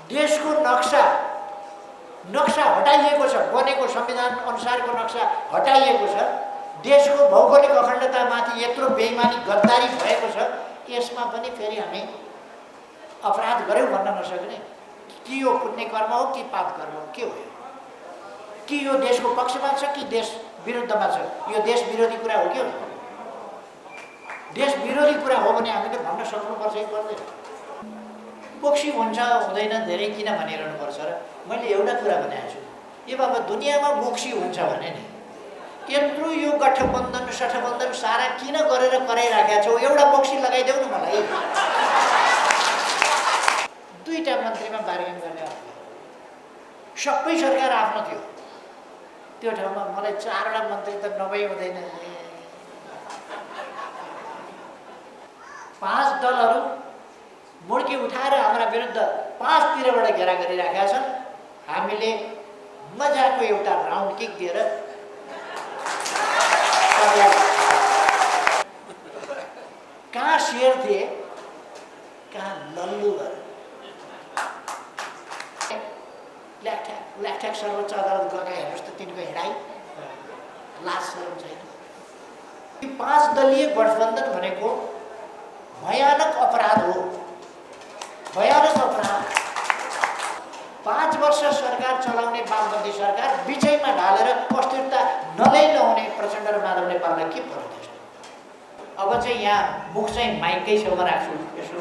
देशको नक्सा हटाइएको छ, बनेको संविधान अनुसारको नक्सा हटाइएको छ, देशको भौगोलिक अखण्डतामाथि यत्रो बेइमानी गद्दारी भएको छ, यसमा पनि फेरि हामी अपराध गर्यौँ भन्न नसक्ने कि यो पुण्य कर्म हो कि पाप कर्म हो, के हो कि यो देशको पक्षमा छ कि देश विरुद्धमा छ, यो देश विरोधी कुरा हो कि हो? देश विरोधी कुरा हो भने हामीले भन्न सक्नुपर्छ कि पर्दैन? बोक्सी हुन्छ हुँदैन धेरै किन भनिरहनु पर्छ र? मैले एउटा कुरा भनेको छु, यो बाबा दुनियाँमा बोक्सी हुन्छ भने नि यत्रो यो गठबन्धन सठबन्धन सारा किन गरेर कराइराखेका छौ? एउटा बोक्सी लगाइदेऊ न मलाई। दुईटा मन्त्रीमा बार्गेन गर्ने सबै सरकार आफ्नो थियो, त्यो ठाउँमा मलाई 4वटा मन्त्री त नभई हुँदैन। 5 दलहरू मुड्की उठाएर हाम्रा विरुद्ध 5तिरबाट घेरा गरिराखेका छन्। हामीले मजाको एउटा राउन्ड किक दिएर कहाँ शेर थिए कहाँ लल्लु भएर ल्याकठ्याक सर्वोच्च अदालत गएका हेर्नुहोस् त, तिनको हिँडाइ लाज शरम छैन। 5 दलीय गठबन्धन भनेको भयानक अपराध हो, भयानक अपराध। 5 वर्ष सरकार चलाउने वामपन्थी सरकार बिचैमा ढालेर अस्थिरता नहुने प्रचण्ड र माधव नेपाललाई के फरक छ? अब चाहिँ यहाँ मुख चाहिँ माइककै छेउमा राख्छु, यसो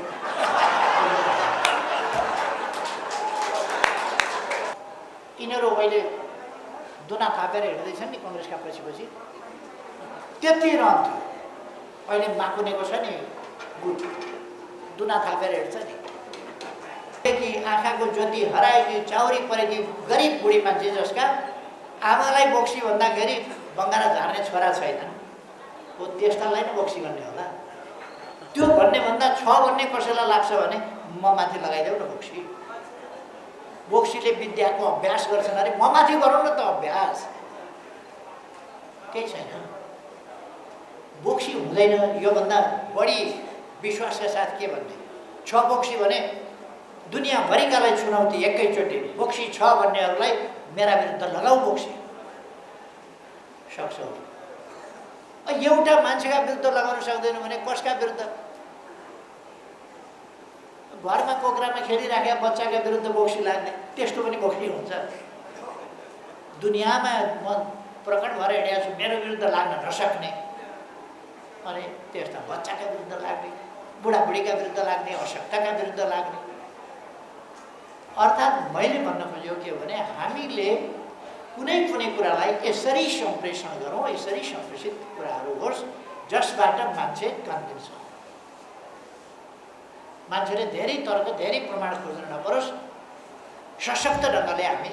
यिनीहरू अहिले दुना थापेर हिँड्दैछन् नि कङ्ग्रेसका पछि त्यति रहन्थ्यो। अहिले माकुनेको छ नि गुट, दुना थापेर हिँड्छ नि। कि आँखाको ज्योति हराएकी चाउरी परेकी गरिब बुढी मान्छे जसका आमालाई बोक्सी भन्दाखेरि बङ्गारा झार्ने छोरा छैन, हो त्यस्तालाई नै बोक्सी भन्ने होला। त्यो भन्ने भन्दा 6 भन्ने कसैलाई लाग्छ भने म माथि लगाइदेऊ न बोक्सी। बोक्सीले विद्याको अभ्यास गर्छन् अरे, म माथि गरौँ न त अभ्यास, केही छैन। बोक्सी हुँदैन। योभन्दा बढी विश्वासका साथ के भन्ने, 6 बोक्सी भने दुनियाँभरिकालाई चुनौती एकैचोटि। बोक्सी 6 भन्नेहरूलाई मेरा विरुद्ध लगाऊ बोक्सी, सक्छौ। एउटा मान्छेका विरुद्ध लगाउन सक्दैन भने कसका विरुद्ध? घरमा कोक्रामा खेलिराखेका बच्चाका विरुद्ध बोक्सी लाग्ने, त्यस्तो पनि बोक्सी हुन्छ? दुनियाँमा म प्रकट भएर हिँडेको छु, मेरो विरुद्ध लाग्न नसक्ने, अनि त्यस्ता बच्चाका विरुद्ध लाग्ने, बुढाबुढीका विरुद्ध लाग्ने, अशक्तका विरुद्ध लाग्ने। अर्थात् मैले भन्न खोजेको के हो भने हामीले कुनै कुरालाई यसरी सम्प्रेषण गरौँ, यसरी सम्प्रेषित कुराहरू होस् जसबाट मान्छे कन्भिन्स हो, मान्छेले धेरै तर्क धेरै प्रमाण खोज्न नपरोस्, सशक्त ढङ्गले हामी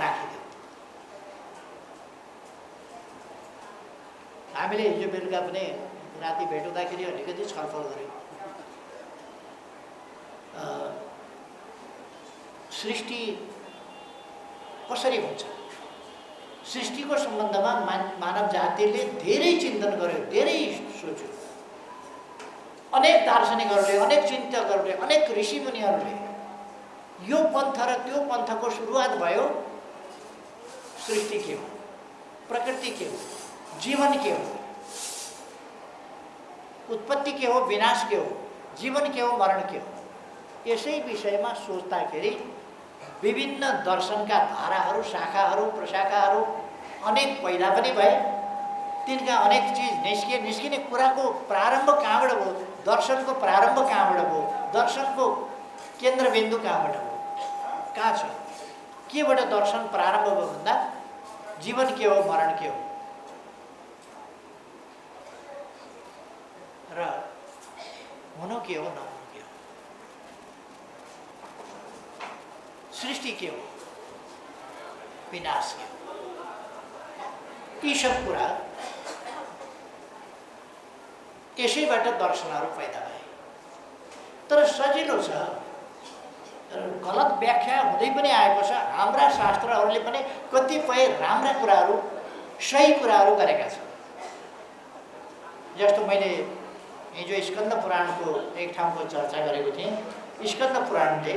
राखिदिउँ। हामीले हिजो बेलुका पनि राति भेट हुँदाखेरि अलिकति छलफल गऱ्यौँ। सृष्टि कसरी हुन्छ, सृष्टिको सम्बन्धमा मानव जातिले धेरै चिन्तन गर्यो, धेरै सोच्यो। अनेक दार्शनिकहरूले, अनेक चिन्तकहरूले, अनेक ऋषिमुनिहरूले यो पन्थ र त्यो पन्थको सुरुवात भयो। सृष्टि के हो, प्रकृति के हो, जीवन के हो, उत्पत्ति के हो, विनाश के हो, जीवन के हो, मरण के हो, यसै विषयमा सोच्दाखेरि विभिन्न दर्शनका धाराहरू, शाखाहरू, प्रशाखाहरू अनेक पैदा पनि भए। तिनका अनेक चिज निस्किने कुराको प्रारम्भ कहाँबाट भयो? दर्शनको प्रारम्भ कहाँबाट भयो? दर्शनको केन्द्रबिन्दु कहाँबाट हो, कहाँ छ? केबाट दर्शन प्रारम्भ भयो भन्दा जीवन के हो, मरण के हो र हुनु के हो, नहुनु के हो, सृष्टि के हो, विनाश के हो, यी सब कुरा यसैबाट दर्शनहरू पैदा भए। तर सजिलो छ, गलत व्याख्या हुँदै पनि आएको छ। हाम्रा शास्त्रहरूले पनि कतिपय राम्रा कुराहरू, सही कुराहरू गरेका छन्। जस्तो मैले हिजो स्कन्द पुराणको एक ठाउँको चर्चा गरेको थिएँ। स्कन्द पुराणले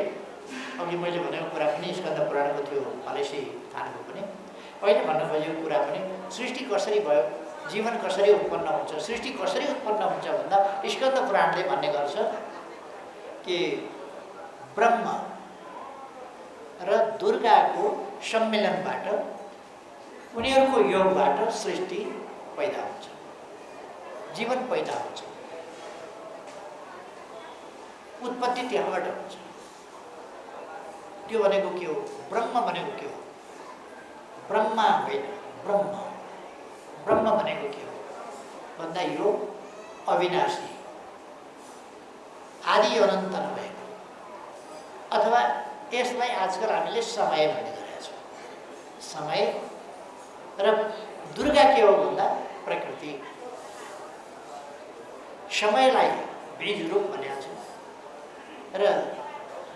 अघि मैले भनेको कुरा पनि स्कन्द पुराणको थियो, फलेसी थानको पनि। अहिले भन्न खोजेको कुरा पनि सृष्टि कसरी भयो, जीवन कसरी उत्पन्न हुन्छ, सृष्टि कसरी उत्पन्न हुन्छ भन्दा स्कन्द पुराणले भन्ने गर्छ कि ब्रह्म र दुर्गाको सम्मेलनबाट, उनीहरूको योगबाट सृष्टि पैदा हुन्छ, जीवन पैदा हुन्छ, उत्पत्ति त्यहाँबाट हुन्छ। त्यो भनेको के हो? ब्रह्म भनेको के हो? ब्रह्मा होइन, ब्रह्म। ब्रह्म भनेको के हो भन्दा यो अविनाशी, आदि अनन्त नभएको, अथवा यसलाई आजकल हामीले समय भन्ने गरेका छौँ। समय र दुर्गा के हो भन्दा प्रकृति। समयलाई बीज रूप भनेको छ र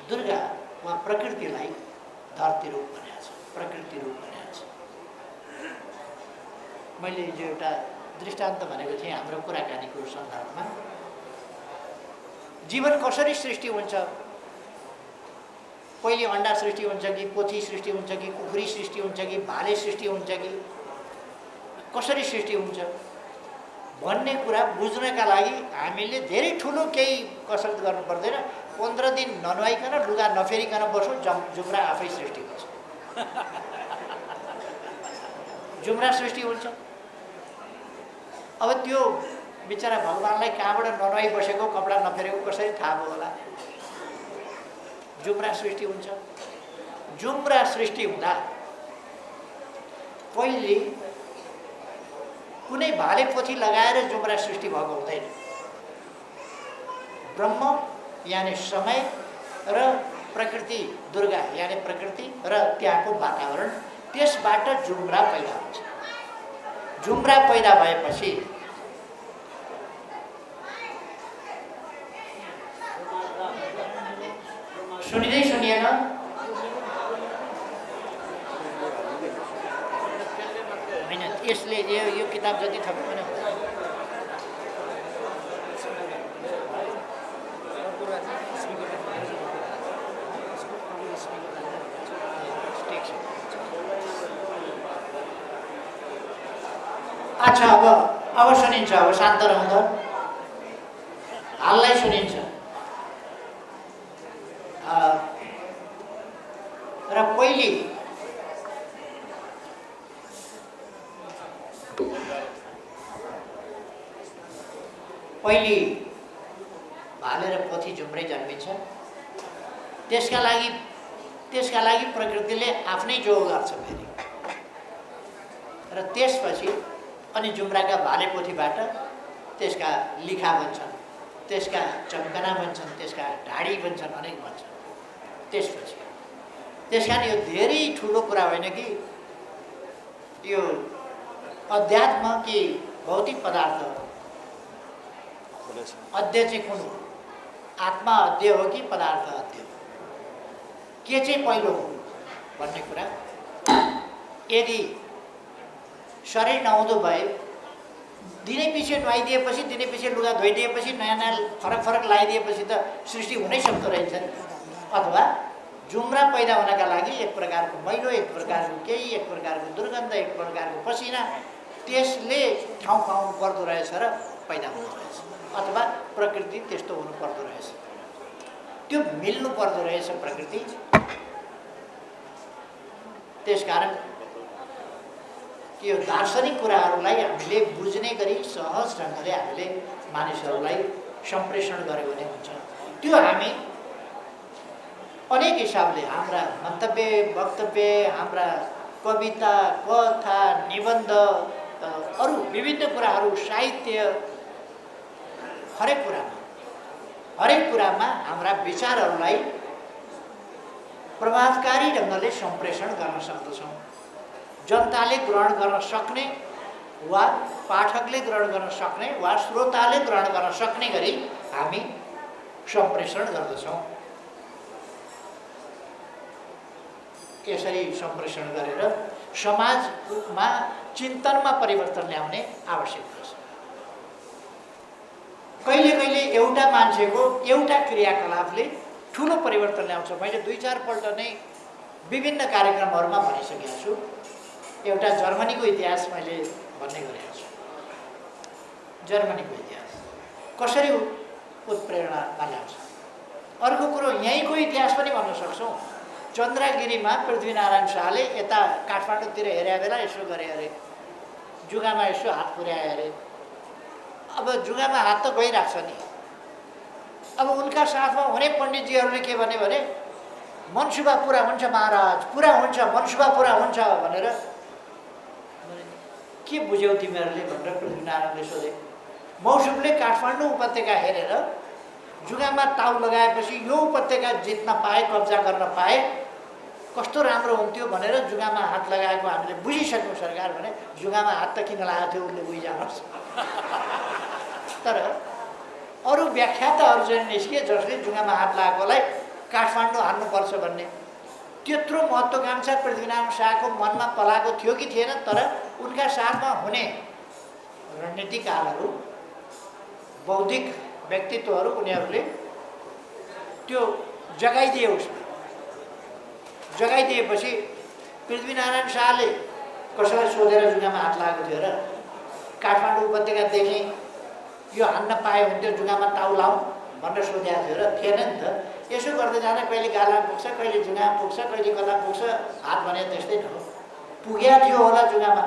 दुर्गा वा प्रकृतिलाई धरती रूप भनेको छ, प्रकृति रूप भनेको छ। मैले जो एउटा दृष्टान्त भनेको थिएँ हाम्रो कुराकानीको सन्दर्भमा, जीवन कसरी सृष्टि हुन्छ, पहिले अन्डा सृष्टि हुन्छ कि पोथी सृष्टि हुन्छ कि कुखुरी सृष्टि हुन्छ कि भाले सृष्टि हुन्छ कि कसरी सृष्टि हुन्छ भन्ने कुरा बुझ्नका लागि हामीले धेरै ठुलो केही कसरत गर्नु पर्दैन। 15 दिन ननुहाइकन लुगा नफेरिकन बसौँ, जुम्रा आफै सृष्टि हुन्छ। जुम्रा सृष्टि हुन्छ। अब त्यो बिचरा भगवानलाई कहाँबाट ननुहाइ बसेको, कपडा नफेरेको कसरी थाहा भयो होला? जुम्रा सृष्टि हुन्छ। जुम्रा सृष्टि हुँदा पहिले कुनै भाले पोथी लगाएर जुम्रा सृष्टि भएको हुँदैन। ब्रह्म यानि समय र प्रकृति दुर्गा यानि प्रकृति र त्यहाँको वातावरण, त्यसबाट जुम्रा पैदा हुन्छ। जुम्रा पैदा भएपछि सुनिँदै सुनिएन? होइन, यसले यो किताब जति थप्यो भने अच्छा। अब सुनिन्छ। अब शान्त रहँद, हाललाई सुनिन्छ। र पहिले भाले र पोथी जुम्रै जन्मिन्छ। त्यसका लागि प्रकृतिले आफ्नै जोग गर्छ फेरि। र त्यसपछि अनि जुम्राका भाले पोथीबाट त्यसका लिखा बन्छन्, त्यसका चम्कना बन्छन्, त्यसका ढाडी बन्छन्, अनेक बन्छन्। त्यसपछि त्यस कारण यो धेरै ठुलो कुरा होइन कि यो अध्यात्म कि भौतिक पदार्थ अध्यय चाहिँ कुन हो? आत्मा अध्यय हो कि पदार्थ अध्यय हो? के चाहिँ पहिलो हो भन्ने कुरा। यदि शरीर नहुँदो भए दिनै पछि नुहाइदिएपछि, दिनै पछि लुगा धोइदिएपछि, नयाँ नयाँ फरक लगाइदिएपछि त सृष्टि हुनै सक्दो रहेछ नि। अथवा जुम्रा पैदा हुनका लागि एक प्रकारको मैलो, एक प्रकारको केही, एक प्रकारको दुर्गन्ध, एक प्रकारको पसिना, त्यसले ठाउँ पाउनु पर्दो रहेछ र पैदा हुँदो रहेछ। अथवा प्रकृति त्यस्तो हुनु पर्दो रहेछ, त्यो मिल्नु पर्दो रहेछ प्रकृति। त्यसकारण यो दार्शनिक कुराहरूलाई हामीले बुझ्ने गरी सहज ढङ्गले हामीले मानिसहरूलाई सम्प्रेषण गर्यो भने हुन्छ। त्यो हामी अनेक हिसाबले हाम्रा मन्तव्य, वक्तव्य, हाम्रा कविता, कथा, निबन्ध, अरू विभिन्न कुराहरू, साहित्य, हरेक कुरामा हाम्रा विचारहरूलाई प्रभावकारी ढङ्गले सम्प्रेषण गर्न सक्दछौँ। जनताले ग्रहण गर्न सक्ने वा पाठकले ग्रहण गर्न सक्ने वा श्रोताले ग्रहण गर्न सक्ने गरी हामी सम्प्रेषण गर्दछौँ। यसरी सम्प्रेषण गरेर समाजमा चिन्तनमा परिवर्तन ल्याउने आवश्यक छ। कहिले कहिले एउटा मान्छेको एउटा क्रियाकलापले ठुलो परिवर्तन ल्याउँछ। मैले 2-4 पल्ट नै विभिन्न कार्यक्रमहरूमा भनिसकेको छु। एउटा जर्मनीको इतिहास मैले भन्ने गरेको छु। जर्मनीको इतिहास कसरी उत्प्रेरणामा ल्याउँछ। अर्को कुरो यहीँको इतिहास पनि भन्न सक्छौँ। चन्द्रगिरीमा पृथ्वीनारायण शाहले यता काठमाडौँतिर हेरे बेला यसो गरे अरे, जुगामा यसो हात पुर्याए अरे। अब जुगामा हात त गइरहेको छ नि। अब उनका साथमा हुने पण्डितजीहरूले के भने मनसुबा पुरा हुन्छ महाराज, पुरा हुन्छ, मनसुबा पुरा हुन्छ भनेर। के बुझ्यौ तिमीहरूले भनेर पृथ्वीनारायणले सोधे। मौसुफले काठमाडौँ उपत्यका हेरेर जुगामा ताउ लगाएपछि यो उपत्यका जित्न पाए, कब्जा गर्न पाए कस्तो राम्रो हुन्थ्यो भनेर जुगामा हात लगाएको हामीले बुझिसक्यौँ सरकार भने। जुगामा हात त किन लगाएको थियो उसले बुझिजानुहोस्। तर अरू व्याख्याताहरू चाहिँ निस्किए जसले जुगामा हात लगाएकोलाई काठमाडौँ हान्नुपर्छ भन्ने। त्यत्रो महत्त्वाकांक्षा पृथ्वीनारायण शाहको मनमा पलाएको थियो कि थिएन। तर उनका साथमा हुने रणनीतिकारहरू, बौद्धिक व्यक्तित्वहरू, उनीहरूले त्यो जगाइदिए। उसमा जगाइदिएपछि पृथ्वीनारायण शाहले कसैलाई सोधेर जुगामा हात लगाएको थियो र काठमाडौँ उपत्यकादेखि यो हान्न पाए हुन्थ्यो, जुगामा ताउ लाउँ भनेर सोधेको थियो र थिएन नि त। यसो गर्दै जाँदा कहिले गाला पुग्छ, कहिले जुगामा पुग्छ, कहिले कता पुग्छ। हात भने त्यस्तै न हो, पुगेको थियो होला जुगामा।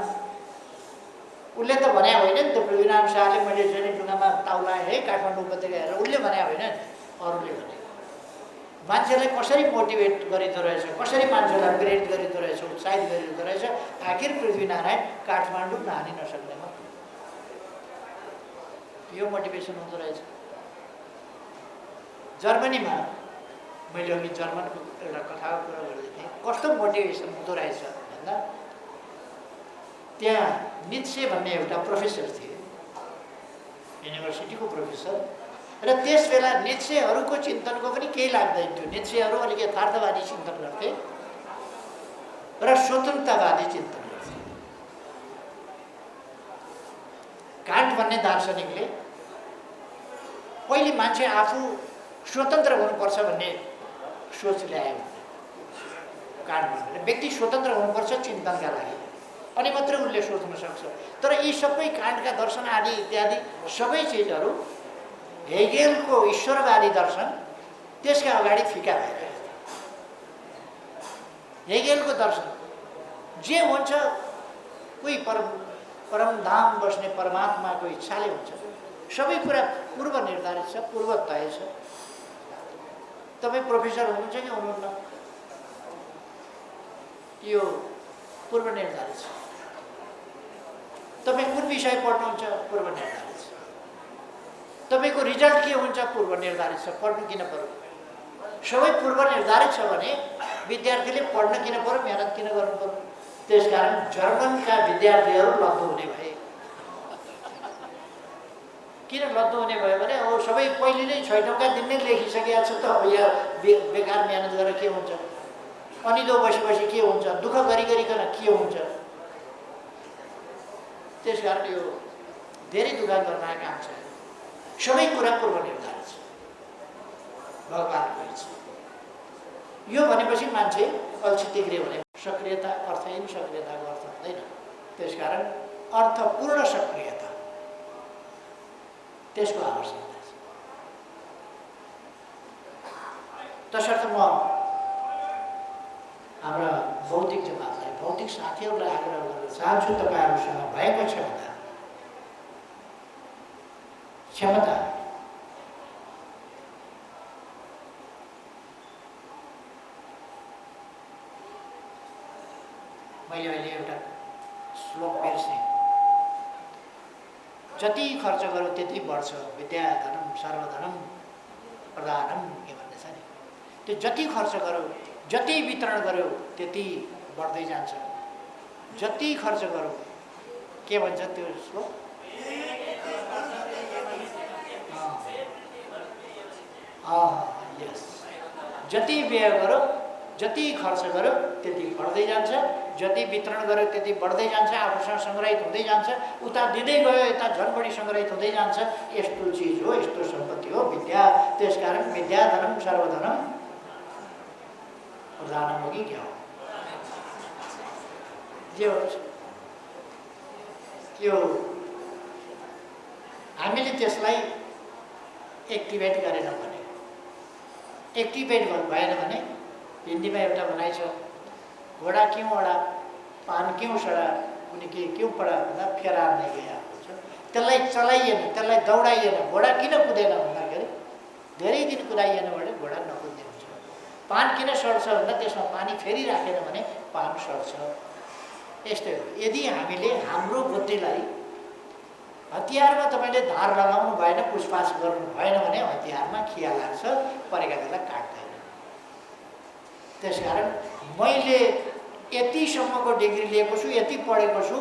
उसले त भने होइन नि त। पृथ्वीनारायण शाहले मैले चाहिँ जुगामा ताउ लाएँ है काठमाडौँ उपत्यका हेरेर उसले भने होइन नि, अरूले भने। मान्छेलाई कसरी मोटिभेट गरिँदो रहेछ, कसरी मान्छेलाई प्रेरित गरिँदो रहेछ, उत्साहित गरिँदो रहेछ। आखिर पृथ्वीनारायण काठमाडौँ नहानि नसक्नेमा यो मोटिभेसन हुँदो रहेछ। जर्मनीमा मैले अघि जर्मनको एउटा कथाको कुरा गर्दै थिएँ। कस्तो मोटिभेसन हुँदो रहेछ भन्दा त्यहाँ नित्से भन्ने एउटा प्रोफेसर थिए, युनिभर्सिटीको प्रोफेसर। र त्यस बेला नित्सेहरूको चिन्तनको पनि केही लाग्दैन थियो। नित्सेहरू अलिक यथार्थवादी चिन्तन गर्थे र स्वतन्त्रवादी चिन्तन गर्थे। कान्ट भन्ने दार्शनिकले पहिले मान्छे आफू स्वतन्त्र हुनुपर्छ भन्ने सोच ल्यायो। कान्ट भन्ने व्यक्ति स्वतन्त्र हुनुपर्छ चिन्तनका लागि, अनि मात्रै उसले सोच्न सक्छ। तर यी सबै कान्टका दर्शन आदि इत्यादि सबै चिजहरू हेगेलको ईश्वरवादी दर्शन त्यसका अगाडि फिका भइरहेको थियो। हेगेलको दर्शन जे हुन्छ कोही परमधाम बस्ने परमात्माको इच्छाले हुन्छ। सबै कुरा पूर्व निर्धारित छ, पूर्व तय छ। तपाईँ प्रोफेसर हुनुहुन्छ कि हुनुहुन्न, यो पूर्व निर्धारित छ। तपाईँ कुन विषय पढ्नुहुन्छ, पूर्व निर्धारित छ। तपाईँको रिजल्ट के हुन्छ, पूर्व निर्धारित छ। पढ्नु किन पर्यो? सबै पूर्व निर्धारित छ भने विद्यार्थीले पढ्न किन पर्यो, मेहनत किन गर्नु पर्यो? त्यसकारण जर्मनका विद्यार्थीहरू लद्दो हुने भए। किन लद्दो हुने भयो भने अब सबै पहिले नै 6औँका दिन नै लेखिसकेका छ त। अब यहाँ बेकार मेहनत गरेर के हुन्छ, अनिदो बसी के हुन्छ, दुःख गरिकन के हुन्छ। त्यसकारण यो धेरै दुःख गर्न काम छ। सबै कुरा पूर्व निर्धारित छ, भगवानको इच्छा। यो भनेपछि मान्छे अल्छी तिग्रे हुने। सक्रियता अर्थहीन सक्रियताको अर्थ हुँदैन। त्यसकारण अर्थपूर्ण सक्रियता त्यसको आवश्यकता छ। तसर्थ म हाम्रा भौतिक जमातलाई, भौतिक साथीहरूलाई आग्रह गर्न चाहन्छु, तपाईँहरूसँग भएको क्षमता मैले अहिले एउटा श्लोक बिर्सेँ। जति खर्च गऱ्यो त्यति बढ्छ, विद्या धनम सर्वधनम प्रदानम के भन्ने छ नि। त्यो जति खर्च गऱ्यो, जति वितरण गऱ्यो त्यति बढ्दै जान्छ। जति खर्च गऱ्यो, के भन्छ त्यो श्लोक? यस, जति व्यय गऱ्यो, जति खर्च गऱ्यो त्यति बढ्दै जान्छ। जति वितरण गऱ्यो त्यति बढ्दै जान्छ, आफूसँग सङ्ग्रहित हुँदै जान्छ। उता दिँदै गयो यता झन् बढी सङ्ग्रहित हुँदै जान्छ। यस्तो चिज हो, यस्तो सम्पत्ति हो विद्या। त्यसकारण विद्या धनम सर्वधनम प्रधान हो कि क्या हो, जे होस् त्यो हामीले त्यसलाई एक्टिभेट गरेन भने, एक्टिभेट भएन भने हिन्दीमा एउटा भनाइ छ, घोडा क्यों अडा पान क्यों सडा कुनै के क्यों पडा भन्दा फेरार नै गया हुन्छ। त्यसलाई चलाइएन, त्यसलाई दौडाइएन, घोडा किन कुदेन भन्दाखेरि धेरै दिन कुदाइएन भने घोडा नकुद्ने हुन्छ। पान किन सड्छ भन्दा त्यसमा पानी फेरि राखेन भने पान सड्छ। यस्तै हो, यदि हामीले हाम्रो बुद्धिलाई हतियारमा तपाईँले धार लगाउनु भएन, पुछपाछ गर्नु भएन भने हतियारमा खिया लाग्छ, परेका बेला काट्दैन। त्यसकारण मैले यतिसम्मको डिग्री लिएको छु, यति पढेको छु,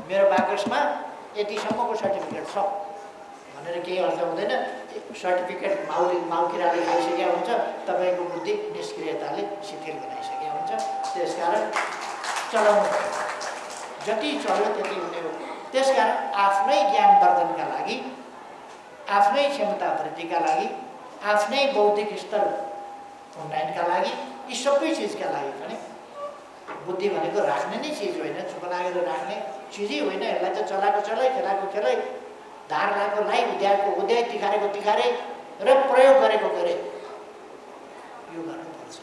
मेरो बाकसमा यतिसम्मको सर्टिफिकेट छ भनेर केही अर्थ हुँदैन। सर्टिफिकेट माउकिराले खाइसकेका हुन्छ, तपाईँको बुद्धि निष्क्रियताले शिथिल बनाइसकेका हुन्छ। त्यसकारण चलाउनु जति चल्यो त्यति हुने हो। त्यसकारण आफ्नै ज्ञानवर्धनका लागि, आफ्नै क्षमता वृद्धिका लागि, आफ्नै बौद्धिक स्तर उन्नयनका लागि, यी सबै चिजका लागि पनि बुद्धि भनेको राख्ने नै चिज होइन, चुप लागेर राख्ने चिजै होइन। यसलाई त चलाएको चलाइ, खेलाएको खेलाइ, धार लगाएको लाई, उद्याएको उद्याइ, तिखारेको तिखारे र प्रयोग गरेको गरे, यो गर्नुपर्छ।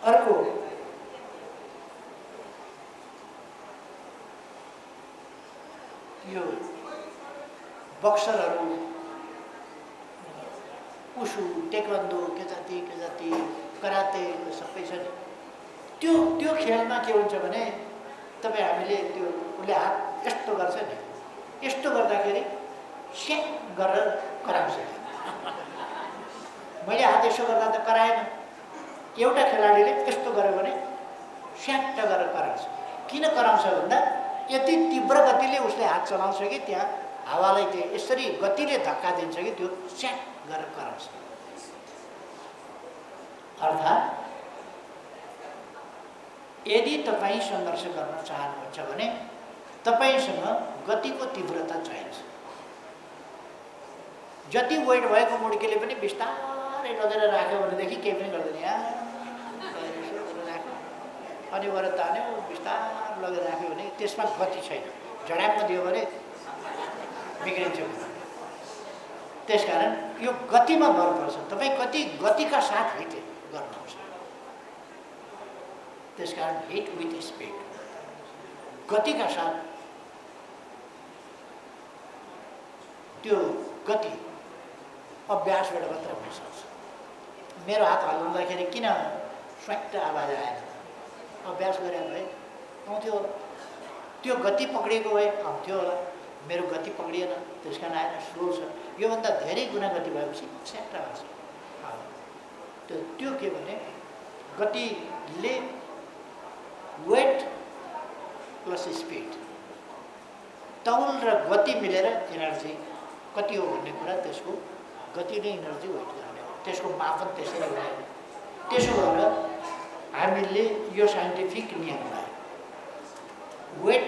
अर्को यो बक्सरहरू, उसु, टेक्वान्डो, के जाति कराते सबै छ नि। त्यो खेलमा के हुन्छ भने तपाईँ हामीले त्यो उसले हात यस्तो गर्छ नि, यस्तो गर्दाखेरि स्याक गरेर कराउँछ। मैले हात यसो गर्दा त कराएन, एउटा खेलाडीले यस्तो गर्यो भने स्याक्ट गरेर कराउँछ। किन कराउँछ भन्दा यति तीव्र गतिले उसले हात चलाउँछ कि त्यहाँ हावालाई त्यो यसरी गतिले धक्का दिन्छ कि त्यो स्याक गरेर कराउँछ। अर्थात् यदि तपाईँ सङ्घर्ष गर्न चाहनुहुन्छ भने तपाईँसँग गतिको तीव्रता चाहिन्छ। जति वेट भएको मुड्कीले पनि बिस्तारै लगेर राख्यो भनेदेखि केही पनि गर्दैन, राख्यो अनि गएर तान्यो, बिस्तार लगेर राख्यो भने त्यसमा गति छैन, झड्यापमा दियो भने बिग्रिन्छ। त्यसकारण यो गतिमा भर पर्छ, तपाईँ कति गतिका साथ हिट गर्नुहुन्छ। त्यसकारण हिट विथ स्पिड, गतिका साथ। त्यो गति अभ्यासबाट मात्र हुन सक्छ। मेरो हात हल्लाउँदाखेरि किन स्वाट्ट आवाज आएन? अभ्यास गरे भए आउँथ्यो होला, त्यो गति पक्रिएको भए आउँथ्यो होला। मेरो गति पक्रिएन, त्यस कारण आएन, स्लो छ। योभन्दा धेरै गुणा गति भएपछि स्याट्ट आउँछ। त्यो के भने गतिले वेट प्लस स्पिड, तौल र गति मिलेर एनर्जी कति हो भन्ने कुरा, त्यसको गति नै एनर्जी वेट गर्ने हो, त्यसको मापन त्यसरी हो। त्यसो भएर हामीले यो साइन्टिफिक नियमलाई वेट,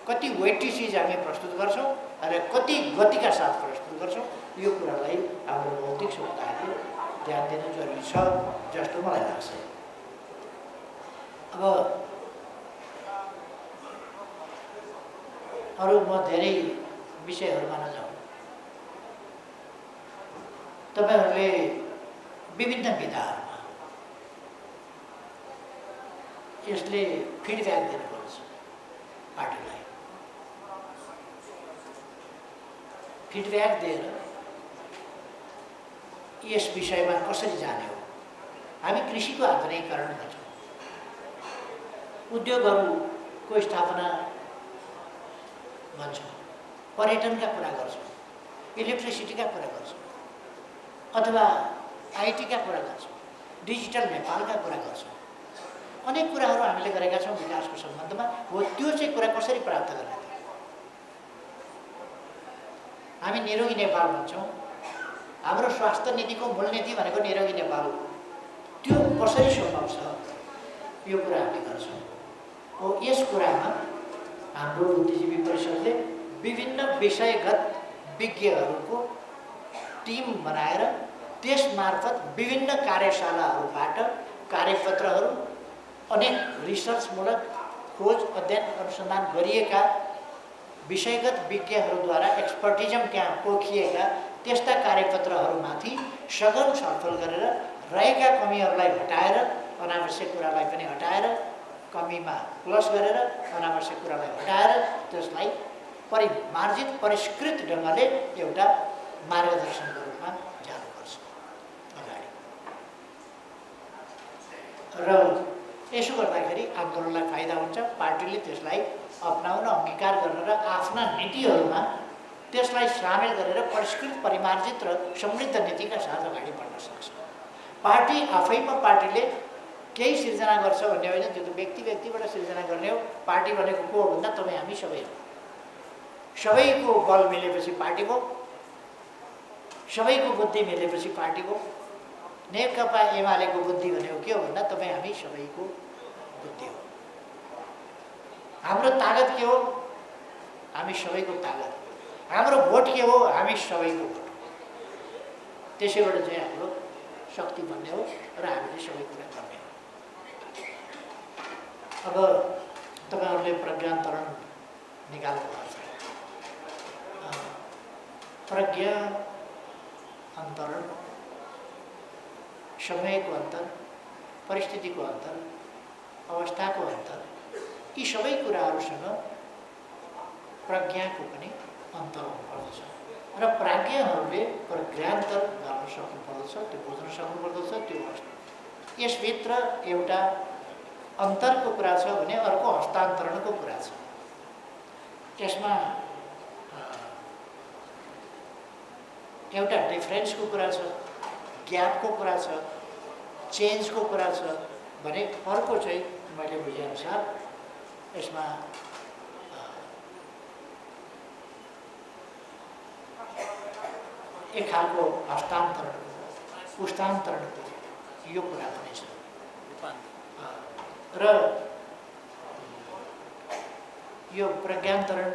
कति वेटी चिज हामी प्रस्तुत गर्छौँ र कति गतिका साथ प्रस्तुत गर्छौँ, यो कुरालाई हाम्रो भौतिक समुदायले ध्यान दिन जरुरी छ जस्तो मलाई लाग्छ। अब अरू म धेरै विषयहरूमा नजाउँ, तपाईहरूले विभिन्न विधाहरूमा यसले फिडब्याक दिनुपर्छ पार्टीलाई। फिडब्याक दिएर यस विषयमा कसरी जाने हो। हामी कृषिको आधुनिकीकरण गर्छौँ, उद्योगहरूको स्थापना भन्छौँ, पर्यटनका कुरा गर्छौँ, इलेक्ट्रिसिटीका कुरा गर्छौँ, अथवा आइटीका कुरा गर्छौँ, डिजिटल नेपालका कुरा गर्छौँ। अनेक कुराहरू हामीले गरेका छौँ विकासको सम्बन्धमा। हो त्यो चाहिँ कुरा कसरी प्राप्त गर्ने? हामी निरोगी नेपाल भन्छौँ, हाम्रो स्वास्थ्य नीतिको मूल नीति भनेको निरोगी नेपाल हो। त्यो कसरी सम्भव छ, यो कुरा हामीले गर्छौँ। हो यस कुरामा हाम्रो बुद्धिजीवी परिषदले विभिन्न विषयगत विज्ञहरूको टिम बनाएर त्यसमार्फत विभिन्न कार्यशालाहरूबाट कार्यपत्रहरू, अनेक रिसर्चमूलक खोज अध्ययन अनुसन्धान गरिएका विषयगत विज्ञहरूद्वारा एक्सपर्टिजम त्यहाँ पोखिएका त्यस्ता कार्यपत्रहरूमाथि सघन छलफल गरेर रहेका कमीहरूलाई हटाएर अनावश्यक कुरालाई पनि हटाएर, कमीमा प्लस गरेर अनावश्यक कुरालाई हटाएर त्यसलाई परिमार्जित परिष्कृत ढङ्गले एउटा मार्गदर्शनको रूपमा जानुपर्छ अगाडि। र यसो गर्दाखेरि आन्दोलनलाई फाइदा हुन्छ, पार्टीले त्यसलाई अपनाउन, अङ्गीकार गर्न र आफ्ना नीतिहरूमा त्यसलाई सामेल गरेर परिष्कृत, परिमार्जित र समृद्ध नीतिका साथ अगाडि बढ्न सक्छ। पार्टी आफैमा पार्टीले केही सिर्जना गर्छ भन्ने होइन, त्यो त व्यक्तिबाट सिर्जना गर्ने हो। पार्टी भनेको को हो भन्दा तपाईँ हामी सबै हो। सबैको बल मिलेपछि पार्टी भयो, सबैको बुद्धि मिलेपछि पार्टी भयो। नेकपा एमालेको बुद्धि भनेको के हो भन्दा तपाईँ हामी सबैको बुद्धि हो। हाम्रो तागत के हो? हामी सबैको तागत। हाम्रो भोट के हो? हामी सबैको भोट। त्यसैबाट चाहिँ हाम्रो शक्ति बन्ने हो र हामीले सबै कुरा गर्ने हो। अब तपाईँहरूले प्रज्ञान्तरण निकाल्नु भएको छ। प्रज्ञा अन्तरण, समयको अन्तर, परिस्थितिको अन्तर, अवस्थाको अन्तर, यी सबै कुराहरूसँग प्रज्ञाको पनि अन्तर हुनुपर्दछ र प्राज्ञहरूले प्रज्ञान्तर गर्न सक्नुपर्दछ, त्यो बुझ्न सक्नुपर्दछ। त्यो यसभित्र एउटा अन्तरको कुरा छ भने अर्को हस्तान्तरणको कुरा छ। यसमा एउटा डिफरेन्सको कुरा छ, ग्यापको कुरा छ, चेन्जको कुरा छ भने अर्को चाहिँ मैले बुझेअनुसार यसमा एक खालको हस्तान्तरणको, पुस्तान्तरणको यो कुरा पनि छ। र यो प्रज्ञान्तरण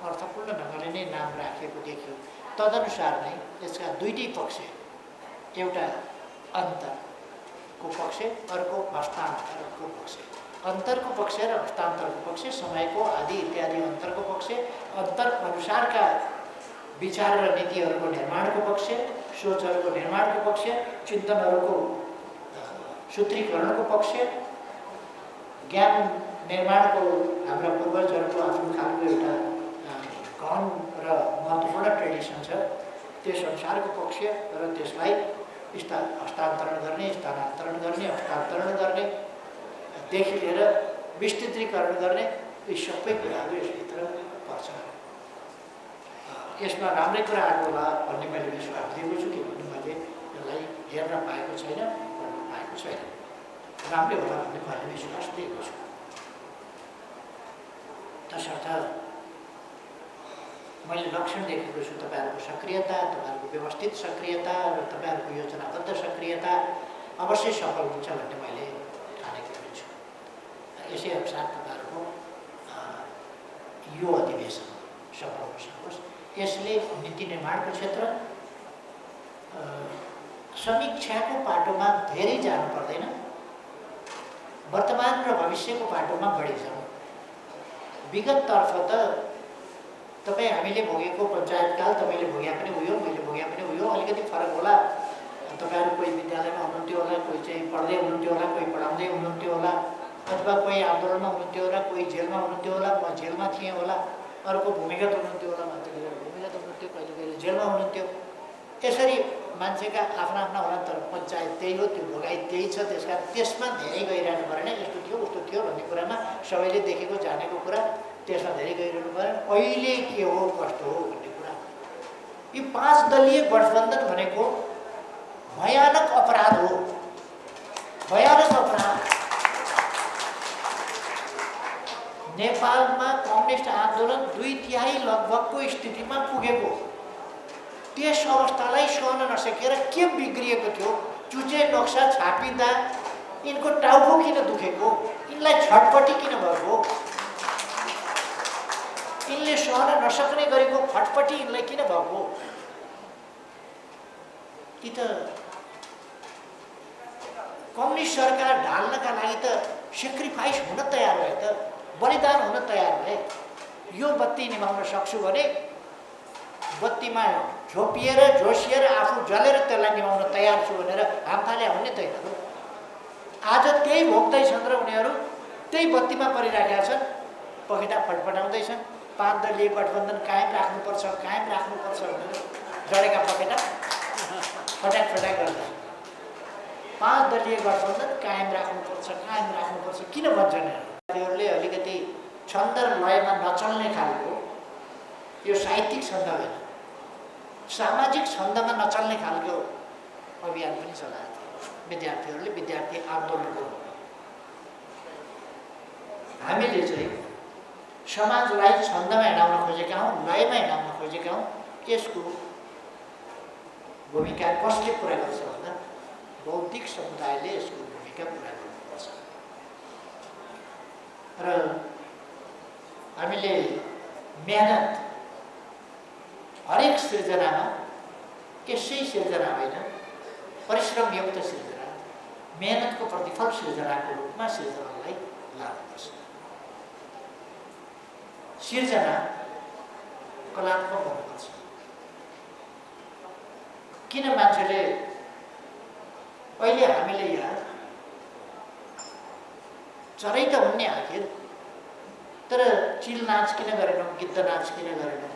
अर्थपूर्ण ढङ्गले नै नाम राखिएको देखियो। तदनुसार नै यसका दुईटै पक्ष, एउटा अन्तरको पक्ष, अर्को हस्तान्तरको पक्ष। अन्तरको पक्ष र हस्तान्तरको पक्ष, समयको आदि इत्यादि अन्तरको पक्ष, अन्तर अनुसारका विचार र नीतिहरूको निर्माणको पक्ष, सोचहरूको निर्माणको पक्ष, चिन्तनहरूको सूत्रीकरणको पक्ष, ज्ञान निर्माणको हाम्रा पूर्वजहरूको आफ्नो खालको एउटा गहन र महत्त्वपूर्ण ट्रेडिसन छ, त्यस अनुसारको पक्ष र त्यसलाई हस्तान्तरण गर्ने, स्थानान्तरण गर्ने, हस्तान्तरण गर्नेदेखि लिएर विस्तृतीकरण गर्ने, यी सबै कुराहरू यसभित्र पर्छ। यसमा राम्रै कुरा आएको होला भन्ने मैले विश्वास दिएको छु, किनभने मैले यसलाई हेर्न पाएको छैन, पढ्न पाएको छैन। राम्रै होला भन्ने मैले विश्वास दिएको छु। तसर्थ मैले लक्षण देखेको छु तपाईँहरूको सक्रियता, तपाईँहरूको व्यवस्थित सक्रियता र तपाईँहरूको योजनाबद्ध सक्रियता अवश्य सफल हुन्छ भन्ने मैले ठानेको छु। यसै अनुसार तपाईँहरूको यो अधिवेशन सफल हुन सकोस्। यसले नीति निर्माणको क्षेत्र, समीक्षाको पाटोमा धेरै जानु पर्दैन, वर्तमान र भविष्यको पाटोमा बढी जाउँ। विगततर्फ त तपाईँ हामीले भोगेको पञ्चायतकाल तपाईँले भोग्या पनि उयो, मैले भोग्या पनि उयो, अलिकति फरक होला। तपाईँहरू कोही विद्यालयमा हुनुहुन्थ्यो होला, कोही चाहिँ पढ्दै हुनुहुन्थ्यो होला, कोही पढाउँदै हुनुहुन्थ्यो होला, अथवा कोही आन्दोलनमा हुनुहुन्थ्यो होला, कोही जेलमा हुनुहुन्थ्यो होला, म जेलमा थिएँ होला, अर्को भूमिगत हुनुहुन्थ्यो होला, मान्छेले भूमिगत हुनुहुन्थ्यो, कहिले कहिले जेलमा हुनुहुन्थ्यो। यसरी मान्छेका आफ्ना आफ्ना होला, तर पञ्चायत त्यही हो, त्यो भोगाइ त्यही छ। त्यसकारण त्यसमा धेरै गइरहनु परेन, यस्तो थियो उस्तो थियो भन्ने कुरामा सबैले देखेको जानेको कुरा, त्यसमा धेरै गइरहनु परेन। अहिले के हो कस्तो हो भन्ने कुरा, यो 5 दलीय गठबन्धन भनेको भयानक अपराध हो, भयानक अपराध। नेपालमा कम्युनिस्ट आन्दोलन 2/3 लगभगको स्थितिमा पुगेको, त्यस अवस्थालाई सहन नसकेर के बिग्रिएको थियो। चुचे नक्सा छापिँदा यिनको टाउको किन दुखेको, यिनलाई छटपटी किन भएको, यिनले सहन नसक्ने गरेको फटपटी यिनलाई किन भएको। कि त कम्युनिस्ट सरकार ढाल्नका लागि त सेक्रिफाइस हुन तयार भए, त बलिदान हुन तयार भए। यो बत्ती निभाउन सक्छु भने बत्तीमा झोपिएर झोसिएर आफू जलेर त्यसलाई निभाउन तयार छु भनेर हामफाले आउने त होइन। आज त्यही भोग्दैछन् र उनीहरू त्यही बत्तीमा परिराखेका छन्, पखेटा फटफटाउँदैछन्। 5 दलीय गठबन्धन कायम राख्नुपर्छ भनेर जडेका पखेटा फटाक गर्दा 5 दलीय गठबन्धन कायम राख्नुपर्छ किन भन्छन्? उनीहरूले अलिकति छन्द र लयमा नचल्ने खालको, यो साहित्यिक छन्द होइन, सामाजिक छन्दमा नचल्ने खालको अभियान पनि चलाएको थियो विद्यार्थीहरूले, विद्यार्थी आन्दोलनको। हामीले चाहिँ समाजलाई छन्दमा हिँडाउन खोजेका हौँ, लयमा हिँडाउन खोजेका हौँ। यसको भूमिका कसले पुरा गर्छ भन्दा बौद्धिक समुदायले यसको भूमिका पुरा गर्नुपर्छ। र हामीले मेहनत हरेक सिर्जनामा, यसै सिर्जना होइन, परिश्रमयुक्त सिर्जना, मेहनतको प्रतिफल सिर्जनाको रूपमा सिर्जनालाई लानुपर्छ। सिर्जना कलात्मक हुनुपर्छ। किन मान्छेले अहिले हामीले यहाँ चरै त हुन्ने आखिर, तर चिल नाच किन गरेनौँ, गिद्ध नाच किन गरेनौँ,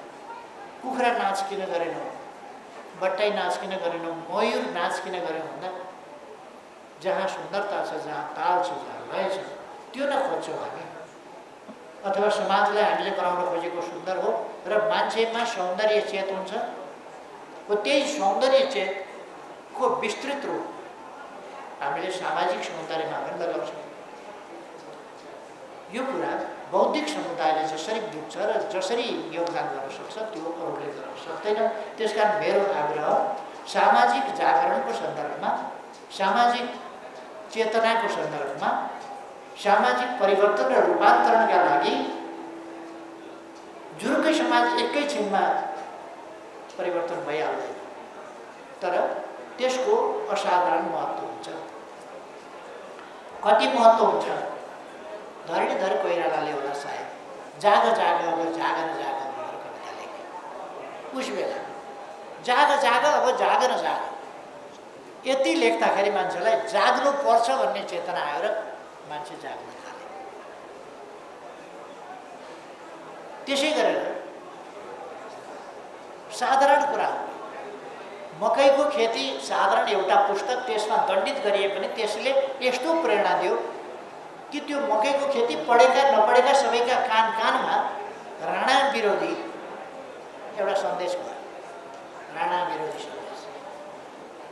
कुखुरा नाच किन गरेनौँ, बट्टाई नाच किन गरेनौँ, मयूर नाच किन गरेनौँ भन्दा जहाँ सुन्दरता छ, जहाँ ताल छ, जहाँ लय छ, त्यो नखोज्छौँ हामी। अथवा समाजलाई हामीले बनाउन खोजेको सुन्दर हो र मान्छेमा सौन्दर्य चेत हुन्छ, हो त्यही सौन्दर्य चेतको विस्तृत रूप हामीले सामाजिक सौन्दर्यमा पनि लगाउँछौँ। यो कुरा बौद्धिक समुदायले जसरी बुझ्छ र जसरी योगदान गर्न सक्छ त्यो अरूले गर्न सक्दैन। त्यसकारण मेरो आग्रह सामाजिक जागरणको सन्दर्भमा, सामाजिक चेतनाको सन्दर्भमा, सामाजिक परिवर्तन र रूपान्तरणका लागि जुरुकै समाज एकैछिनमा परिवर्तन भइहाल्दैन, तर त्यसको असाधारण महत्त्व हुन्छ। कति महत्त्व हुन्छ? धरणीधर कोइरालाले होला सायद जाग जाग अब जाग न जाग भनेर कविता लेखे। उस बेला जाग जाग अब जाग न जाग यति लेख्दाखेरि मान्छेलाई जाग्नु पर्छ भन्ने चेतना आयो र मान्छे जाग्न थाले। त्यसै गरेर साधारण कुरा हो, मकैको खेती साधारण एउटा पुस्तक, त्यसमा दण्डित गरिए पनि त्यसले यस्तो प्रेरणा दियो कि त्यो मकैको खेती पढेका नपढेका सबैका कान कानमा राणा विरोधी एउटा सन्देश भयो, राणा विरोधी सन्देश।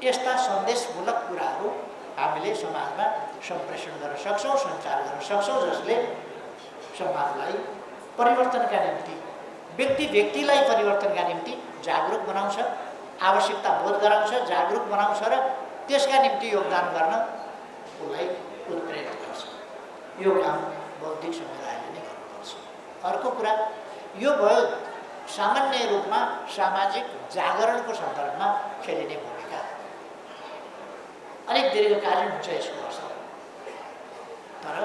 यस्ता सन्देशमूलक कुराहरू हामीले समाजमा सम्प्रेषण गर्न सक्छौँ, सञ्चार गर्न सक्छौँ, जसले समाजलाई परिवर्तनका निम्ति, व्यक्तिलाई परिवर्तनका निम्ति जागरुक बनाउँछ, आवश्यकता बोध गराउँछ, जागरुक बनाउँछ र त्यसका निम्ति योगदान गर्न उसलाई उत्प्रेरित गर्छ। यो काम बौद्धिक समुदायले नै गर्नुपर्छ। अर्को कुरा यो भयो सामान्य रूपमा सामाजिक जागरणको सन्दर्भमा खेलिने भूमिका। अलिक दीर्घकालीन हुन्छ यसको असर, तर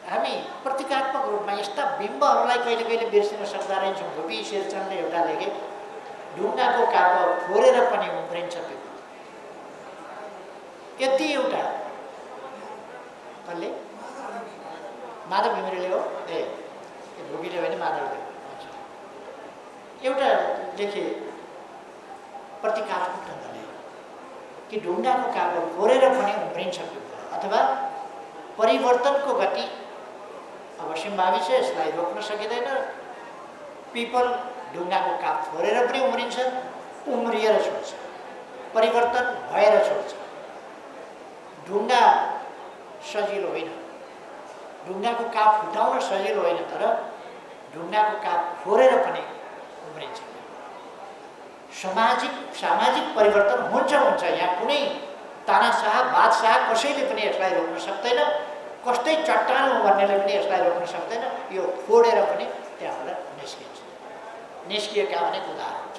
हामी प्रतीकात्मक रूपमा यस्ता बिम्बहरूलाई कहिले कहिले बिर्सिन सक्दा रहेछौँ। भुपी शेरचनले एउटा लेखे, ढुङ्गाको काप फोरेर पनि उम्रिन्छ पिपल। यति एउटा कसले? माधव घिमिरेले हो, भुपीले होइन माधवले। एउटा लेखे प्रतीकात्मक ढङ्गले कि ढुङ्गाको काप फोरेर पनि उम्रिन्छ पिपल, अथवा परिवर्तनको गति अवश्यम्भावी छ, यसलाई रोक्न सकिँदैन। पिपल ढुङ्गाको काप फोरेर पनि उम्रिन्छ, उम्रिएर छोड्छ, परिवर्तन भएर छोड्छ। ढुङ्गा सजिलो होइन, ढुङ्गाको काप फुटाउन सजिलो होइन, तर ढुङ्गाको काप फोरेर पनि उम्रिन्छ। सामाजिक परिवर्तन हुन्छ। यहाँ कुनै तानाशाह बादशाह कसैले पनि यसलाई रोक्न सक्दैन, कस्तै चट्टान हो भन्नेले पनि यसलाई रोक्न सक्दैन। यो फोडेर पनि त्यहाँबाट निस्किन्छ। निस्किएका अनेक उदाहरण छ।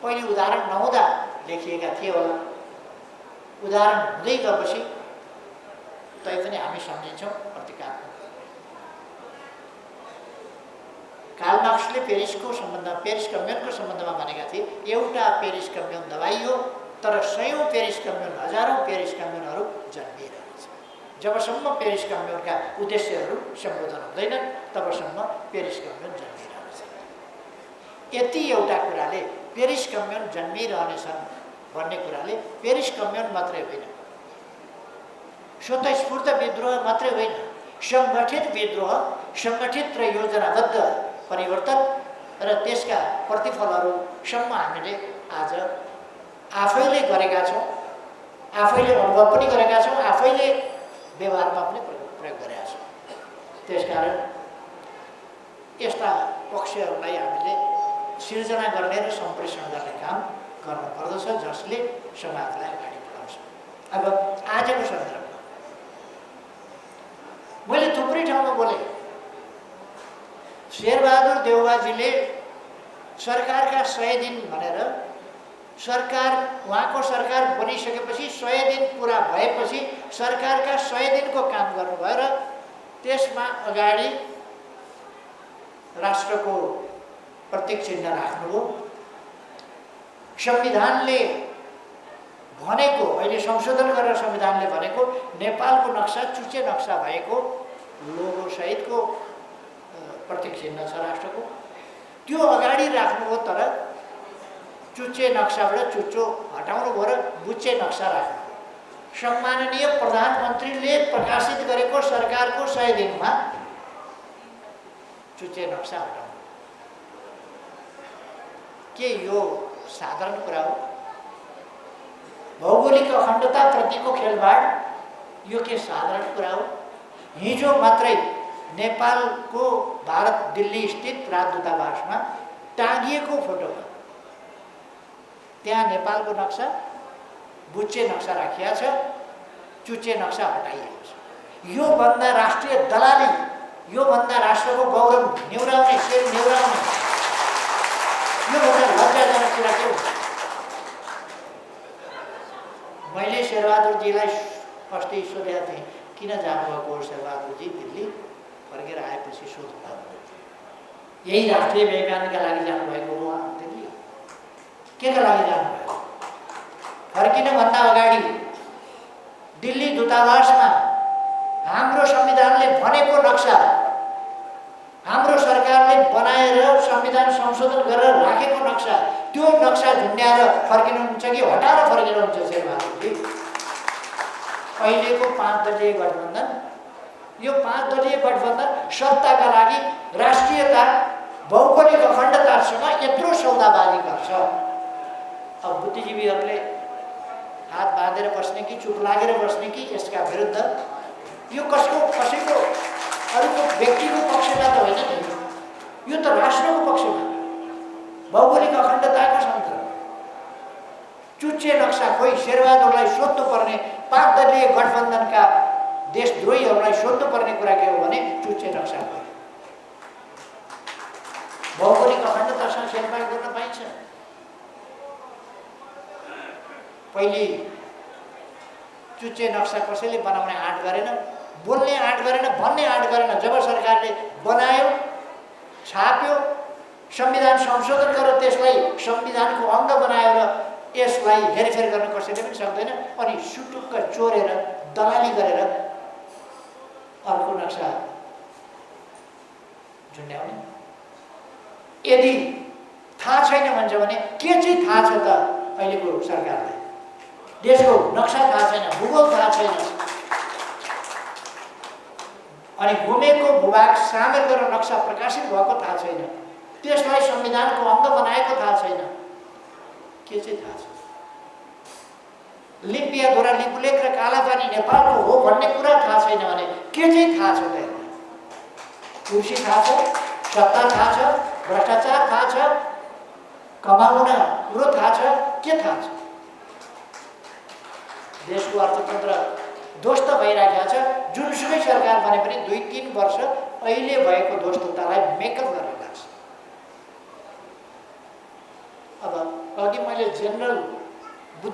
पहिले उदाहरण नहुँदा लेखिएका थिए होला। उदाहरण हुँदै गएपछि तैपनि हामी सम्झिन्छौँ प्रतीकात्मक। कार्ल मार्क्सले पेरिस कम्युनको सम्बन्धमा भनेका थिए, एउटा पेरिस कम्युन दबाइयो तर सयौं पेरिस कम्युन, हजारौं पेरिस कम्युनहरू जन्मिरहेछ। जबसम्म पेरिस कम्युनका उद्देश्यहरू सम्बोधन हुँदैनन् तबसम्म पेरिस कम्युन जन्मिरहेछ। यति एउटा कुराले पेरिस कम्युन जन्मिरहनेछन् भन्ने कुराले पेरिस कम्युन मात्रै होइन, स्वतःस्फूर्त विद्रोह मात्रै होइन, सङ्गठित विद्रोह, सङ्गठित र योजनाबद्ध परिवर्तन र त्यसका प्रतिफलहरूसम्म हामीले आज आफैले गरेका छौँ, आफैले अनुभव पनि गरेका छौँ, आफैले व्यवहारमा पनि प्रयोग गरेका छौँ। त्यसकारण यस्ता पक्षहरूलाई हामीले सिर्जना गर्ने र सम्प्रेषण गर्ने काम गर्नुपर्दछ, जसले समाजलाई अगाडि बढाउँछ। अब आजको सन्दर्भमा मैले थुप्रै ठाउँमा बोलेँ। शेरबहादुर देउवाजीले सरकारका 100 दिन भनेर उहाँको सरकार बनिसकेपछि 100 दिन पुरा भएपछि सरकारका 100 दिनको काम गर्नुभयो र त्यसमा अगाडि राष्ट्रको प्रतीक चिन्ह राख्नुभयो। संविधानले भनेको, अहिले संशोधन गरेर संविधानले भनेको नेपालको नक्सा चुच्चे नक्सा भएको लोगो सहितको प्रतीक चिन्ह छ राष्ट्रको, त्यो अगाडि राख्नुभयो। तर चुच्चे नक्साबाट चुच्चो हटाउनु भयो र बुच्चे नक्सा राख्नु। सम्माननीय प्रधानमन्त्रीले प्रकाशित गरेको सरकारको 100 दिनमा चुच्चे नक्सा हटाउनु के यो साधारण कुरा हो? भौगोलिक अखण्डताप्रतिको खेलबाड यो के साधारण कुरा हो? हिजो मात्रै नेपालको भारत दिल्ली स्थित राजदूतावासमा टाँगिएको फोटोमा त्यहाँ नेपालको नक्सा बुच्चे नक्सा राखिएको छ, चुच्चे नक्सा हटाइएको छ। योभन्दा राष्ट्रिय दलाली, योभन्दा राष्ट्रको गौरव न्यूराउने, शेर न्यूराउने, योभन्दा लज्जाजनक कुरा के हो? मैले शेरबहादुरजीलाई अस्ति सोधेको थिएँ, किन जानुभएको हो शेरबहादुरजी दिल्ली? फर्केर आएपछि सोध्नु, यही राष्ट्रिय विज्ञानका लागि जानुभएको हो दिल्ली? के का लागि जानुभयो? फर्किनुभन्दा अगाडि दिल्ली दूतावासमा हाम्रो संविधानले भनेको नक्सा, हाम्रो सरकारले बनाएर संविधान संशोधन गरेर राखेको नक्सा, त्यो नक्सा झुन्ड्याएर फर्किनुहुन्छ कि हटाएर फर्किनुहुन्छ शेरबहादुरजी? अहिलेको 5 दलीय गठबन्धन, यो 5 दलीय गठबन्धन सत्ताका लागि राष्ट्रियता, भौगोलिक अखण्डतासँग यत्रो सौदाबाजी गर्छ। अब बुद्धिजीवीहरूले हात बाँधेर बस्ने कि चुप लागेर बस्ने कि यसका विरुद्ध? यो कसैको अरूको व्यक्तिको पक्षमा त होइन नि, यो त राष्ट्रको पक्षमा, भौगोलिक अखण्डताको सन्दर्भ। चुच्चे नक्सा खोइ शेरबहादुरलाई सोध्नुपर्ने, 5 दलीय गठबन्धनका देशद्रोहीहरूलाई सोध्नुपर्ने कुरा के हो भने चुच्चे नक्सा खोइ। भौगोलिक अखण्डतासँग छेडछाड गर्न पाइन्छ? पहिले चुच्चे नक्सा कसैले बनाउने आँट गरेन, बोल्ने आँट गरेन, भन्ने आँट गरेन। जब सरकारले बनायो, छाप्यो, संविधान संशोधन गरेर त्यसलाई संविधानको अङ्ग बनायो र यसलाई हेरफेर गर्न कसैले पनि सक्दैन। अनि सुटुक्क चोरेर दलाली गरेर अर्को नक्सा झुन्ड्याउने। यदि थाहा छैन भन्छ भने के चाहिँ थाहा छ त अहिलेको सरकारलाई? देशको नक्सा थाहा छैन, भूगोल थाहा छैन, अनि घुमेको भूभाग सामेल गरेर नक्सा प्रकाशित भएको थाहा छैन, त्यसलाई संविधानको अङ्ग बनाएको थाहा छैन, के चाहिँ थाहा छ? लिम्पियाधुरा लिपुलेख र कालापानी नेपालको हो भन्ने कुरा थाहा छैन भने के चाहिँ थाहा छ त? कुर्सी थाहा छ, सत्ता थाहा छ, भ्रष्टाचार थाहा छ, कमाउन कुरो थाहा छ, के थाहा छ? देशको अर्थतन्त्र ध्वस्त भइरहेको छ। जुनसुकै सरकार भने पनि 2-3 वर्ष अहिले भएको ध्वस्ततालाई मेकअप गर्न लाग्छ। अब अघि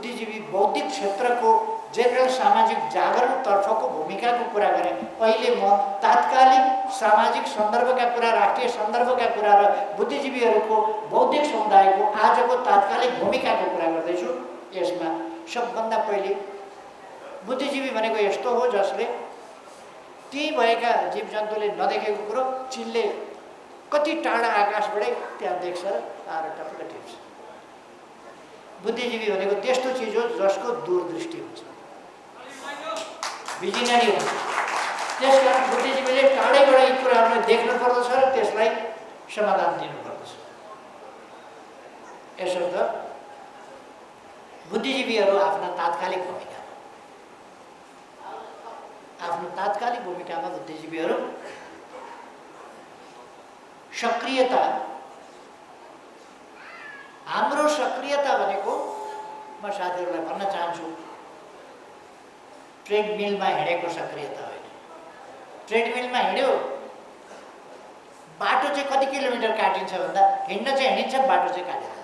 बुद्धिजीवी बौद्धिक क्षेत्रको जेनरल सामाजिक जागरणतर्फको भूमिकाको कुरा गरेँ। अहिले म तात्कालिक सामाजिक सन्दर्भका कुरा, राष्ट्रिय सन्दर्भका कुरा र बुद्धिजीवीहरूको बौद्धिक समुदायको आजको तात्कालिक भूमिकाको कुरा गर्दैछु। यसमा सबभन्दा पहिले बुद्धिजीवी भनेको यस्तो हो जसले ती भएका जीवजन्तुले नदेखेको कुरो चिलले कति टाढा आकाशबाटै त्यहाँ देख्छ र आएर टपक्क टिप्छ। बुद्धिजीवी भनेको त्यस्तो चिज हो जसको दूरदृष्टि हुन्छ, भिजनरी हुन्छ। त्यसकारण बुद्धिजीवीले टाढैबाट यी कुराहरूलाई देख्नु पर्दछ र त्यसलाई समाधान दिनुपर्दछ। यसर्थ बुद्धिजीवीहरू आफ्नो तात्कालिक भूमिकामा बुद्धिजीवीहरू सक्रियता, हाम्रो सक्रियता भनेको म साथीहरूलाई भन्न चाहन्छु, ट्रेडमिलमा हिँडेको सक्रियता होइन। ट्रेडमिलमा हिँड्यो, बाटो चाहिँ कति किलोमिटर काटिन्छ भन्दा हिँड्न चाहिँ हिँडिन्छ, बाटो चाहिँ काटिन्छ।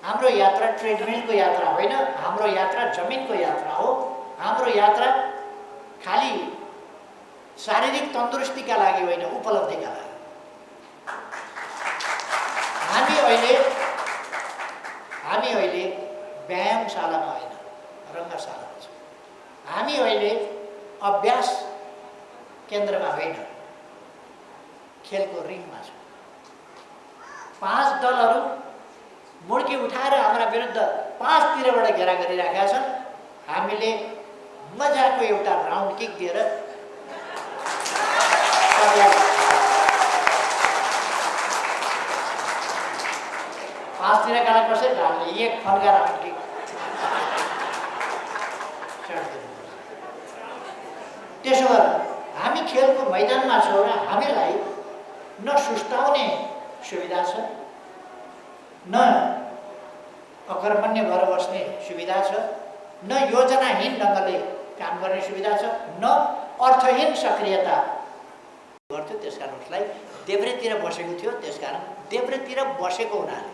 हाम्रो यात्रा ट्रेडमिलको यात्रा होइन, हाम्रो यात्रा जमिनको यात्रा हो। हाम्रो यात्रा खाली शारीरिक तन्दुरुस्तीका लागि होइन, उपलब्धिका लागि। हामी अहिले व्यायामशालामा होइन, रङ्गशालामा छौँ। हामी अहिले अभ्यास केन्द्रमा होइन, खेलको रिङमा छौँ। 5 दलहरू मुड्की उठाएर हाम्रा विरुद्ध 5 तिरबाट घेरा गरिराखेका छन्। हामीले मजाको एउटा राउन्ड किक दिएर 5 तिरकालाई कसरी हाल्ने, एक फन्का राउन्ड किक त्यसो भएर हामी खेलको मैदानमा छौँ र हामीलाई न सुस्ताउने सुविधा छ, न अकर्मण्य भएर बस्ने सुविधा छ, न योजनाहीन ढङ्गले काम गर्ने सुविधा छ, न अर्थहीन सक्रियता गर्थ्यो। त्यसकारण उसलाई देब्रेतिर बसेको थियो। त्यसकारण देब्रेतिर बसेको हुनाले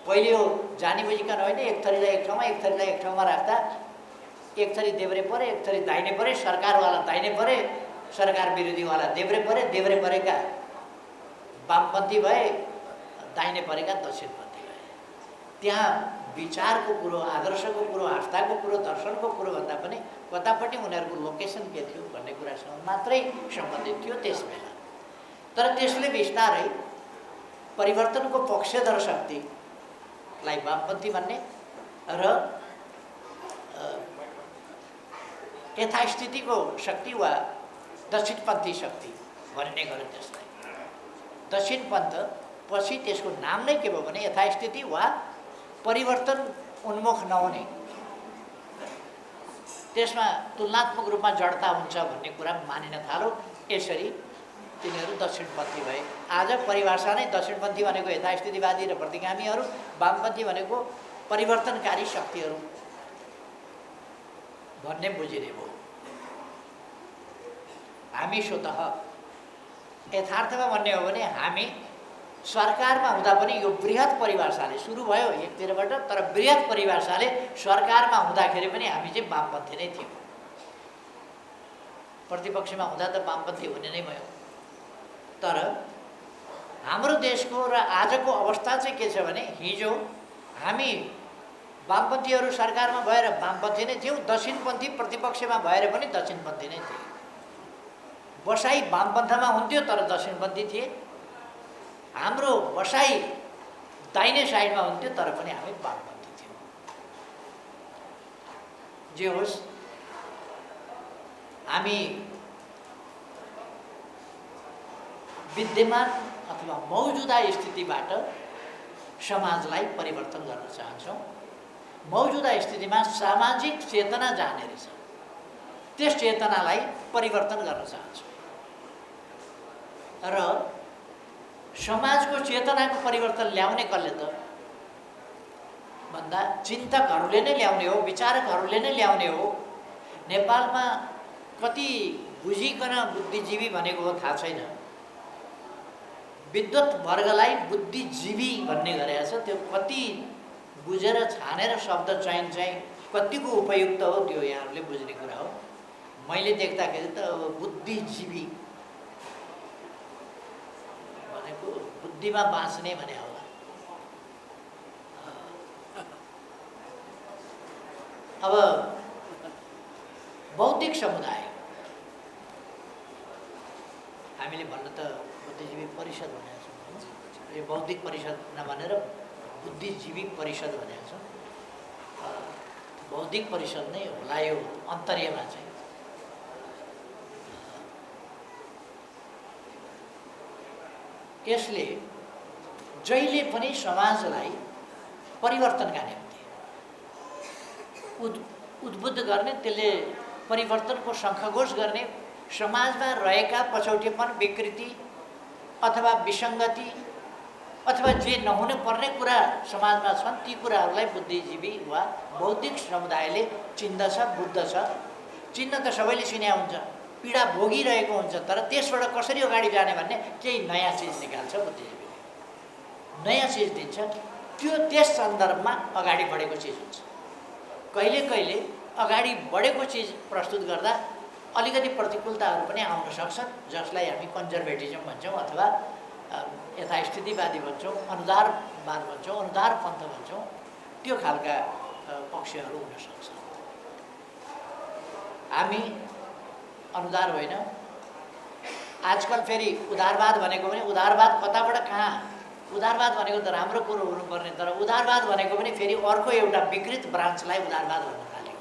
पहिले यो जानी बुझिकन होइन, एक थरीलाई एक ठाउँमा, एक थरीलाई एक ठाउँमा राख्दा एक थरी देब्रे परे, एक थरी दाहिने परे, सरकारवाला दाहिने परे, सरकार विरोधीवाला देब्रे परे, देब्रे परेका वामपन्थी भए, दाहिने परेका दक्षिणपन्थी भए। त्यहाँ विचारको कुरो, आदर्शको कुरो, आस्थाको कुरो, दर्शनको कुरो भन्दा पनि कतापट्टि उनीहरूको लोकेसन के थियो भन्ने कुरासँग मात्रै सम्बन्धित थियो त्यस बेला। तर त्यसले बिस्तारै परिवर्तनको पक्षधर शक्तिलाई वामपन्थी भन्ने र यथास्थितिको शक्ति वा दक्षिणपन्थी शक्ति भन्ने गर्यो। त्यसलाई दक्षिणपन्थ पछि त्यसको नाम नै के भयो भने यथास्थिति वा परिवर्तन उन्मुख नहुने, त्यसमा तुलनात्मक रूपमा जडता हुन्छ भन्ने कुरा मानिन थाल्यो। यसरी तिनीहरू दक्षिणपन्थी भए। आज परिभाषा नै दक्षिणपन्थी भनेको यथास्थितिवादी र प्रतिगामीहरू, वामपन्थी भनेको परिवर्तनकारी शक्तिहरू भन्ने बुझिने भयो। हामी स्वतः यथार्थमा भन्ने हो भने हामी सरकारमा हुँदा पनि यो बृहत परिभाषाले सुरु भयो एकतिरबाट, तर बृहत परिभाषाले सरकारमा हुँदाखेरि पनि हामी चाहिँ वामपन्थी नै थियौँ। प्रतिपक्षमा हुँदा त वामपन्थी हुने नै भयो। तर हाम्रो देशको र आजको अवस्था चाहिँ के छ भने हिजो हामी वामपन्थीहरू सरकारमा भएर वामपन्थी नै थियौँ, दक्षिणपन्थी प्रतिपक्षमा भएर पनि दक्षिणपन्थी नै थिए। बसाइ वामपन्थमा हुन्थ्यो तर दक्षिणपन्थी थिए। हाम्रो बसाइ दाहिने साइडमा हुन्थ्यो तर पनि हामी वामपन्थी थियौँ। जे होस्, हामी विद्यमान अथवा मौजुदा स्थितिबाट समाजलाई परिवर्तन गर्न चाहन्छौँ। मौजुदा स्थितिमा सामाजिक चेतना जाने रहेछ, त्यस चेतनालाई परिवर्तन गर्न चाहन्छौँ र समाजको चेतनाको परिवर्तन ल्याउने कसले त भन्दा चिन्तकहरूले नै ल्याउने हो, विचारकहरूले नै ल्याउने हो। नेपालमा कति बुझिकन बुद्धिजीवी भनेको हो थाहा छैन, विद्वत वर्गलाई बुद्धिजीवी भन्ने गरेको छ। त्यो कति बुझेर छानेर शब्द चयन चाहिँ कतिको उपयुक्त हो त्यो यहाँहरूले बुझ्ने कुरा हो। मैले देख्दाखेरि त अब बुद्धिजीवी भनेको बुद्धिमा बाँच्ने भने होला। अब बौद्धिक समुदाय हामीले भन्न त बुद्धिजीवी परिषद भनेको छौँ, यो बौद्धिक परिषद नभनेर बुद्धिजीवी परिषद भनेको छ। बौद्धिक परिषद नै होला यो अन्तर्यमा चाहिँ। यसले जहिले पनि समाजलाई परिवर्तनका निम्ति उद्बुद्ध गर्ने, त्यसले परिवर्तनको शङ्खघोष गर्ने, समाजमा रहेका पछौटेपन, विकृति अथवा विसङ्गति अथवा जे नहुनु पर्ने कुरा समाजमा छन् ती कुराहरूलाई बुद्धिजीवी वा बौद्धिक समुदायले चिन्दछ, बुझ्दछ। चिन्न त सबैले चिन्या हुन्छ, पीडा भोगिरहेको हुन्छ, तर त्यसबाट कसरी अगाडि जाने भन्ने केही नयाँ चिज निकाल्छ बुद्धिजीवीले, नयाँ चिज दिन्छ। त्यो त्यस सन्दर्भमा अगाडि बढेको चिज हुन्छ। कहिले कहिले अगाडि बढेको चिज प्रस्तुत गर्दा अलिकति प्रतिकूलताहरू पनि आउन सक्छन्, जसलाई हामी कन्जर्भेटिजम भन्छौँ अथवा यथास्थितिवादी भन्छौँ, अनुदारवाद भन्छौँ, अनुदार पन्थ भन्छौँ। त्यो खालका पक्षहरू हुन सक्छन्। हामी अनुदार होइन। आजकल फेरि उदारवाद भनेको पनि उदारवाद कताबाट कहाँ? उदारवाद भनेको त राम्रो कुरो हुनुपर्ने, तर उदारवाद भनेको पनि फेरि अर्को एउटा विकृत ब्रान्चलाई उदारवाद भन्न थाल्यो।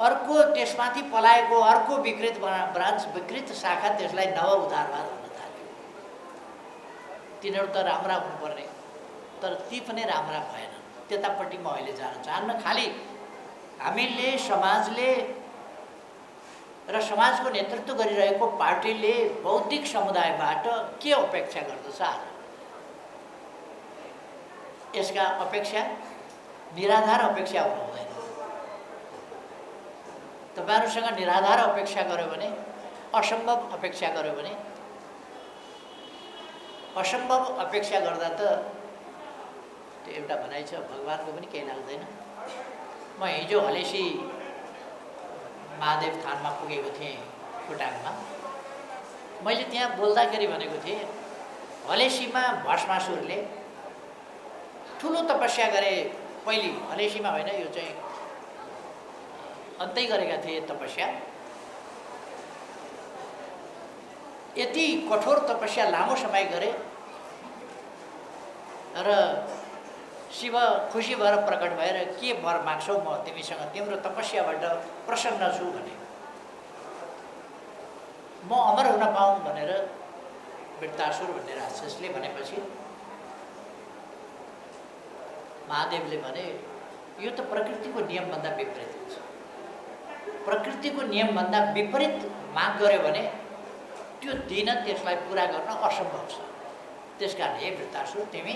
अर्को त्यसमाथि पलाएको अर्को विकृत ब्रान्च, विकृत शाखा, त्यसलाई नव उदारवाद भन्न थाल्यो। तिनीहरू त राम्रा हुनुपर्ने, तर ती पनि राम्रा भएनन्। त्यतापट्टि म अहिले जान चाहन्न। खालि हामीले, समाजले र समाजको नेतृत्व गरिरहेको पार्टीले बौद्धिक समुदायबाट के अपेक्षा गर्दछ आज? यसका अपेक्षा निराधार अपेक्षा हुनु हुँदैन। तपाईँहरूसँग निराधार अपेक्षा गर्यो भने, असम्भव अपेक्षा गर्यो भने, असम्भव अपेक्षा गर्दा त त्यो एउटा भनाइ छ, भगवानको पनि केही लाग्दैन। म हिजो हलेसी महादेव थानमा पुगेको थिएँ खोटाङमा। मैले त्यहाँ बोल्दाखेरि भनेको थिएँ, हलेसीमा भस्मासुरले ठुलो तपस्या गरे। पहिले हलेसीमा होइन, यो चाहिँ अन्तै गरेका थिए तपस्या। यति कठोर तपस्या लामो समय गरे र शिव खुसी भएर प्रकट भएर के वर माग्छौ, म तिमीसँग तिम्रो तपस्याबाट प्रसन्न छु भने, म अमर हुन पाऊँ भनेर वृत्तासुर भन्ने राक्षसले भनेपछि महादेवले भने यो त प्रकृतिको नियमभन्दा विपरीत हुन्छ। प्रकृतिको नियमभन्दा विपरीत माग गर्यो भने त्यो दिन त्यसलाई पुरा गर्न असम्भव छ। त्यसकारण हे वृत्तासुर, तिमी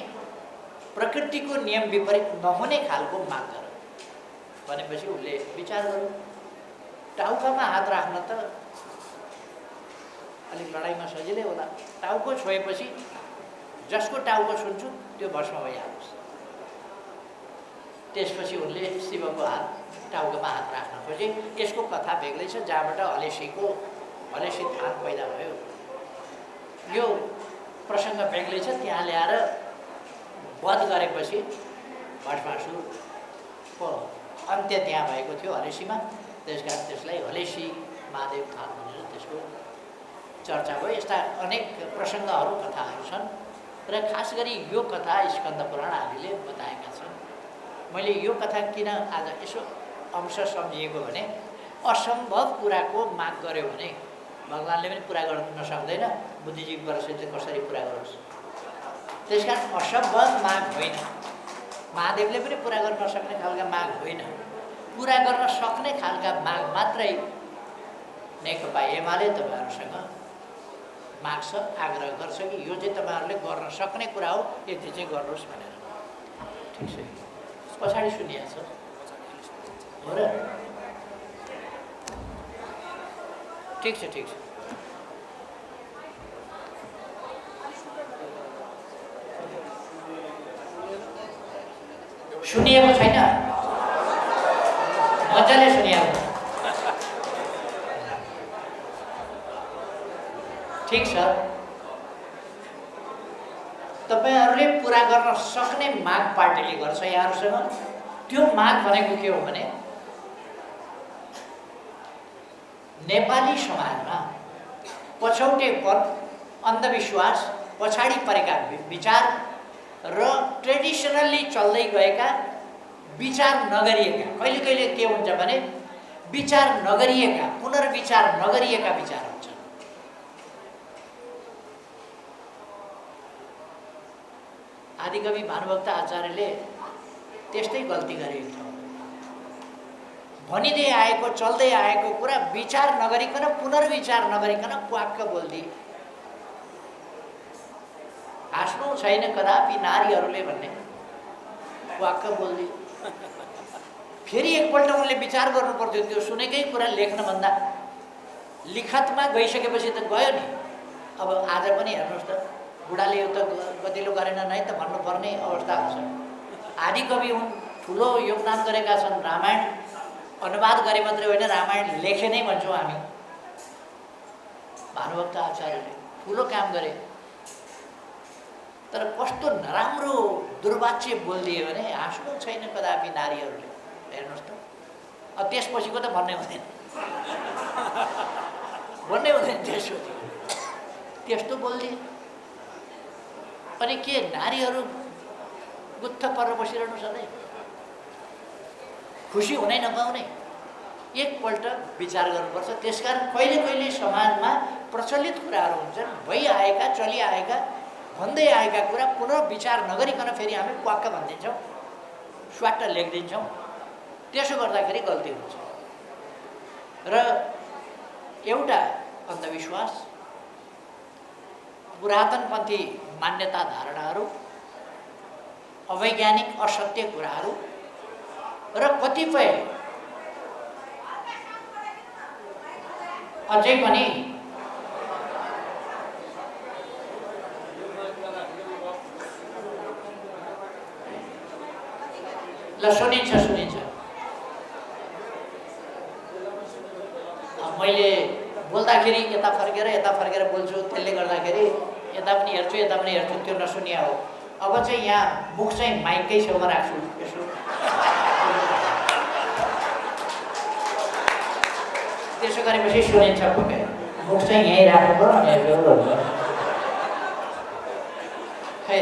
प्रकृतिको नियम विपरीत नहुने खालको माग गर भनेपछि उसले विचार गर्यो। टाउकामा हात राख्न त अलिक लडाइँमा सजिलै होला। टाउको छोएपछि जसको टाउको छुन्छु त्यो भस्म भइहालोस्। त्यसपछि उनले शिवको हात, टाउकोमा हात राख्न खोजे। यसको कथा बेग्लै छ, जहाँबाट हलेसी थान पैदा भयो। यो प्रसङ्ग बेग्लै छ। त्यहाँ ल्याएर वध गरेपछि भस्मासुरको अन्त्य त्यहाँ भएको थियो हलेसीमा। त्यसकारण त्यसलाई हलेसी महादेव थान भनेर त्यसको चर्चा भयो। यस्ता अनेक प्रसङ्गहरू, कथाहरू छन् र खास गरी यो कथा स्कन्द पुराण आदिले बताएका छन्। मैले यो कथा किन आज यसो अंश सम्झिएको भने, असम्भव कुराको माग गर्यो भने भगवान्ले पनि पुरा गर्न नसक्दैन, बुद्धिजीवी परिषदले कसरी पुरा गरोस्? त्यसकारण असम्भव माग होइन, महादेवले पनि पुरा गर्न नसक्ने खालका माग होइन, पुरा गर्न सक्ने खालका माग मात्रै नेकपा एमाले तपाईँहरूसँग माग्छ, आग्रह गर्छ कि यो चाहिँ तपाईँहरूले गर्न सक्ने कुरा हो, यति चाहिँ गर्नुहोस् भनेर। ठिक छ, पछाडि सुनिएको छ हो र? ठिक छ, ठिक छ। सुनिएको छैन? मजाले सुनिएको। ठिक छ, तपाईहरूले पुरा गर्न सक्ने माग पार्टीले गर्छ यहाँहरूसँग। त्यो माग भनेको के हो भने नेपाली समाजमा पछौटेपन, अन्धविश्वास, पछाडि परेका विचार र ट्रेडिसनल्ली चल्दै गएका विचार नगरिएका, कहिले कहिले के हुन्छ भने विचार नगरिएका, पुनर्विचार नगरिएका विचार हुन्छ। आदिकवि भानुभक्त आचार्यले त्यस्तै गल्ती गरेको छ। भनिँदै आएको, चल्दै आएको कुरा विचार नगरिकन, पुनर्विचार नगरिकन प्वाक्क बोल्दिए। हाँस्नु छैन कदापि नारीहरूले भन्ने प्वाक्क बोल्दिए। फेरि एकपल्ट उनले विचार गर्नु पर्थ्यो, त्यो सुनेकै कुरा लेख्नभन्दा लिखतमा गइसकेपछि त गयो नि। अब आज पनि हेर्नुहोस् त, बुढाले यो त गतिलो गरेन नै त भन्नुपर्ने अवस्था हुन्छ। आदिकवि हुन्, ठुलो योगदान गरेका छन्। रामायण अनुवाद गरे मात्रै होइन, रामायण लेखे नै भन्छौँ हामी। भानुभक्त आचार्यले ठुलो काम गरे, तर कस्तो नराम्रो दुर्वाच्य बोलिदियो भने हाँस्नु छैन कदापि नारीहरूले। हेर्नुहोस् त, अब त्यसपछिको त भन्नै हुँदैन, भन्नै हुँदैन त्यसपछि। त्यस्तो बोलिदिए अनि के नारीहरू गुत्थ परेर बसिरहनु सधैँ? खुसी हुनै नपाउने? एकपल्ट विचार गर्नुपर्छ। त्यसकारण कहिले कहिले समाजमा प्रचलित कुराहरू हुन्छन्, भइआएका, चलिआएका, भन्दै आएका कुरा पुनः विचार नगरिकन फेरि हामी प्वाक्क भनिदिन्छौँ, स्वाट्ट लेखिदिन्छौँ। त्यसो गर्दाखेरि गल्ती हुन्छ। र एउटा अन्धविश्वास, पुरातनपन्थी मान्यता धारणाहरू, अवैज्ञानिक असत्य कुराहरू र कतिपय अझै पनि ल सुनिन्छ। मैले बोल्दाखेरि यता फर्केर बोल्छु, त्यसले गर्दाखेरि यता पनि हेर्छु त्यो नसुनिया हो। अब चाहिँ यहाँ मुख चाहिँ माइककै छेउमा राख्छु, यसो त्यसो गरेपछि सुनिन्छ पक्कै। मुख चाहिँ यहीँ राख्नु पर्यो अनि खै